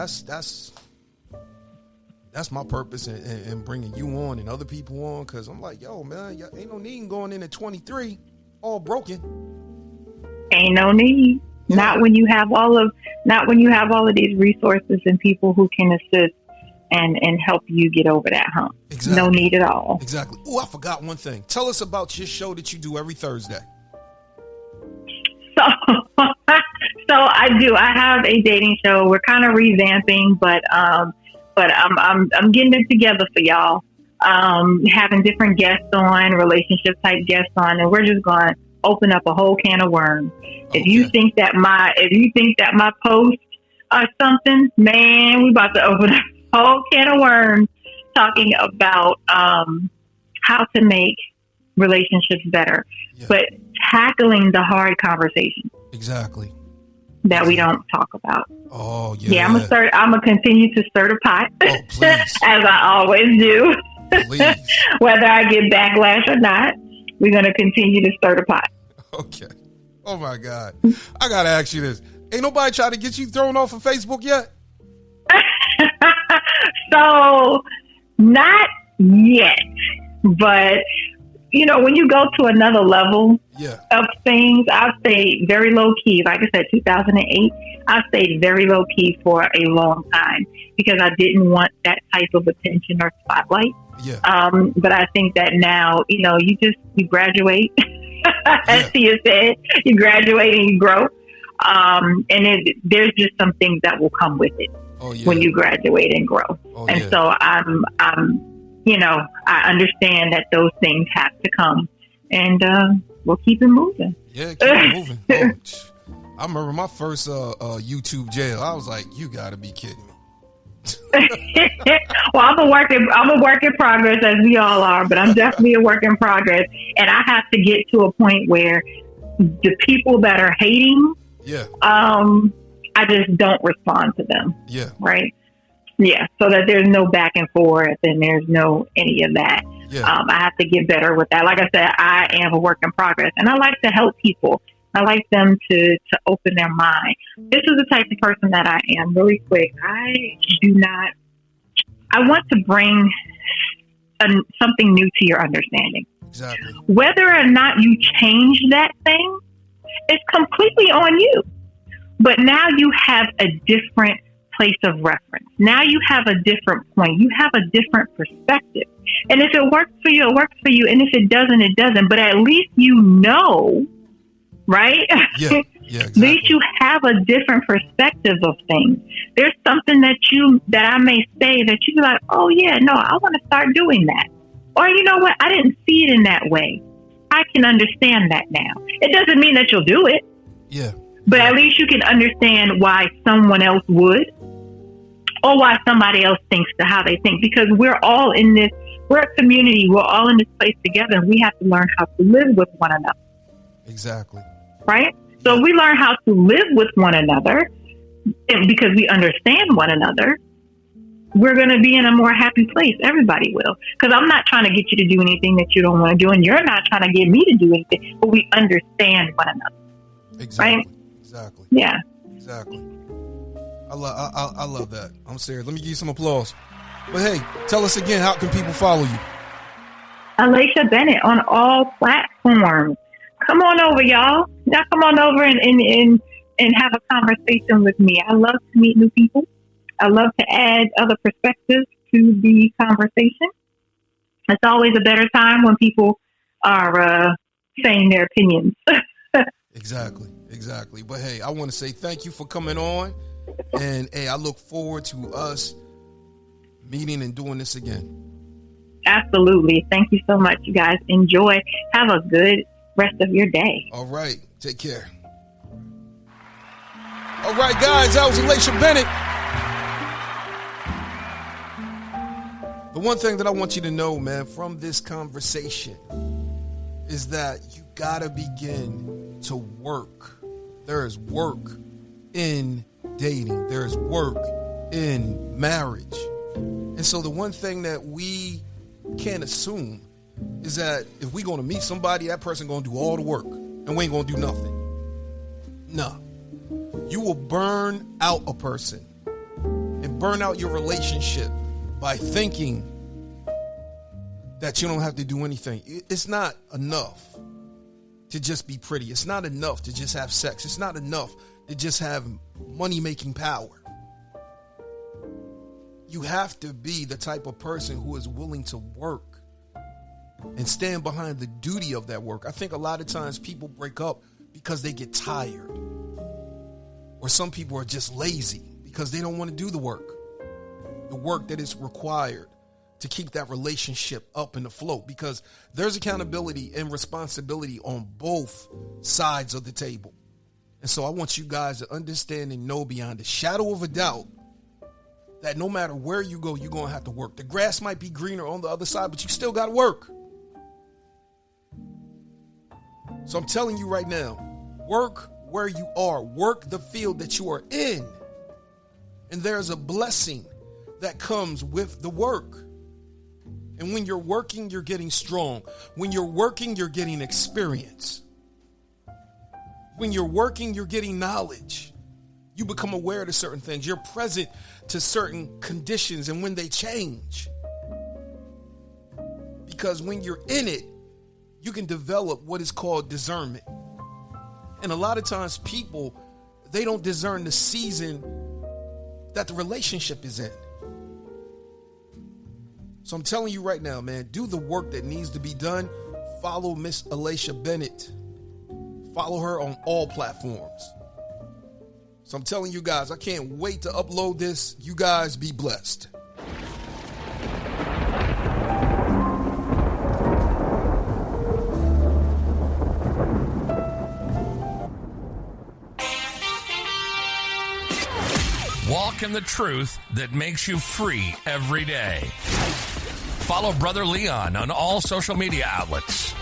B: that's my purpose in bringing you on and other people on, because I'm like, yo, man, ain't no need in going in at 23 all broken.
C: Ain't no need. Yeah. Not when you have all of these resources and people who can assist and help you get over that hump.
B: Exactly.
C: No need at all.
B: Exactly. Oh, I forgot one thing. Tell us about your show that you do every Thursday.
C: So I do. I have a dating show. We're kind of revamping, but I'm getting it together for y'all. Having different guests on, relationship type guests on, and we're just going to open up a whole can of worms. Okay. If you think that my posts are something, man, we about to open up a whole can of worms talking about how to make relationships better, but tackling the hard conversations.
B: Exactly.
C: That we don't talk about.
B: Oh yeah.
C: Yeah, I'm gonna continue to stir the pot.
B: Oh, please.
C: As I always do.
B: Please.
C: Whether I get backlash or not, we're gonna continue to stir the pot.
B: Okay. Oh my God. I gotta ask you this. Ain't nobody trying to get you thrown off of Facebook yet?
C: So not yet. But when you go to another level of things, I've stayed very low key. Like I said, 2008, I stayed very low key for a long time because I didn't want that type of attention or spotlight. Yeah. But I think that now, you graduate, as Tia said, you graduate and you grow. And there's just some things that will come with it when you graduate and grow. So I understand that those things have to come, and we'll keep it moving.
B: Yeah, keep it moving. I remember my first YouTube jail. I was like, you got to be kidding me.
C: Well, I'm a work in progress, as we all are, but I'm definitely a work in progress, and I have to get to a point where the people that are hating, I just don't respond to them. Yeah. Right. Yeah, so that there's no back and forth and there's no any of that. Yeah. I have to get better with that. Like I said, I am a work in progress, and I like to help people. I like them to open their mind. This is the type of person that I am. Really quick, I want to bring something new to your understanding.
B: Exactly.
C: Whether or not you change that thing, it's completely on you. But now you have a different place of reference. Now you have a different point. You have a different perspective. And if it works for you, it works for you. And if it doesn't, it doesn't. But at least right?
B: Yeah, exactly.
C: At least you have a different perspective of things. There's something that I may say that you be like, oh yeah, no, I want to start doing that. Or you know what? I didn't see it in that way. I can understand that now. It doesn't mean that you'll do it.
B: Yeah.
C: But at least you can understand why someone else would, or why somebody else thinks to how they think. Because we're a community. We're all in this place together. And we have to learn how to live with one another.
B: Exactly.
C: Right? So if we learn how to live with one another, and because we understand one another, we're going to be in a more happy place. Everybody will. Because I'm not trying to get you to do anything that you don't want to do. And you're not trying to get me to do anything. But we understand one another.
B: Exactly.
C: Right?
B: Exactly.
C: Yeah.
B: Exactly. I love that. I'm serious. Let me give you some applause. But hey, tell us again, how can people follow you?
C: Alasha Bennett on all platforms. Come on over, y'all. Now come on over and have a conversation with me. I love to meet new people. I love to add other perspectives to the conversation. It's always a better time when people are saying their opinions.
B: Exactly. But hey, I want to say thank you for coming on. And hey, I look forward to us meeting and doing this again.
C: Absolutely. Thank you so much, you guys. Enjoy. Have a good rest of your day.
B: All right. Take care. All right, guys. That was Alasha Bennett. The one thing that I want you to know, man, from this conversation is that you got to begin to work. There is work in dating. There is work in marriage. And so the one thing that we can't assume is that if we're going to meet somebody, that person going to do all the work and we ain't going to do nothing. No. You will burn out a person and burn out your relationship by thinking that you don't have to do anything. It's not enough to just be pretty. It's not enough to just have sex. It's not enough to just have money-making power. You have to be the type of person who is willing to work and stand behind the duty of that work. I think a lot of times people break up because they get tired. Or some people are just lazy because they don't want to do the work that is required to keep that relationship up in the float, because there's accountability and responsibility on both sides of the table. And so I want you guys to understand and know beyond a shadow of a doubt that no matter where you go, you're going to have to work. The grass might be greener on the other side, but you still got to work. So I'm telling you right now, work where you are. Work the field that you are in. And there's a blessing that comes with the work. And when you're working, you're getting strong. When you're working, you're getting experience. When you're working, you're getting knowledge. You become aware to certain things. You're present to certain conditions and when they change. Because when you're in it, you can develop what is called discernment. And a lot of times people, they don't discern the season that the relationship is in. So I'm telling you right now, man, do the work that needs to be done. Follow Miss Alasha Bennett. Follow her on all platforms. So I'm telling you guys, I can't wait to upload this. You guys be blessed.
A: Walk in the truth that makes you free every day. Follow Brother Leon on all social media outlets.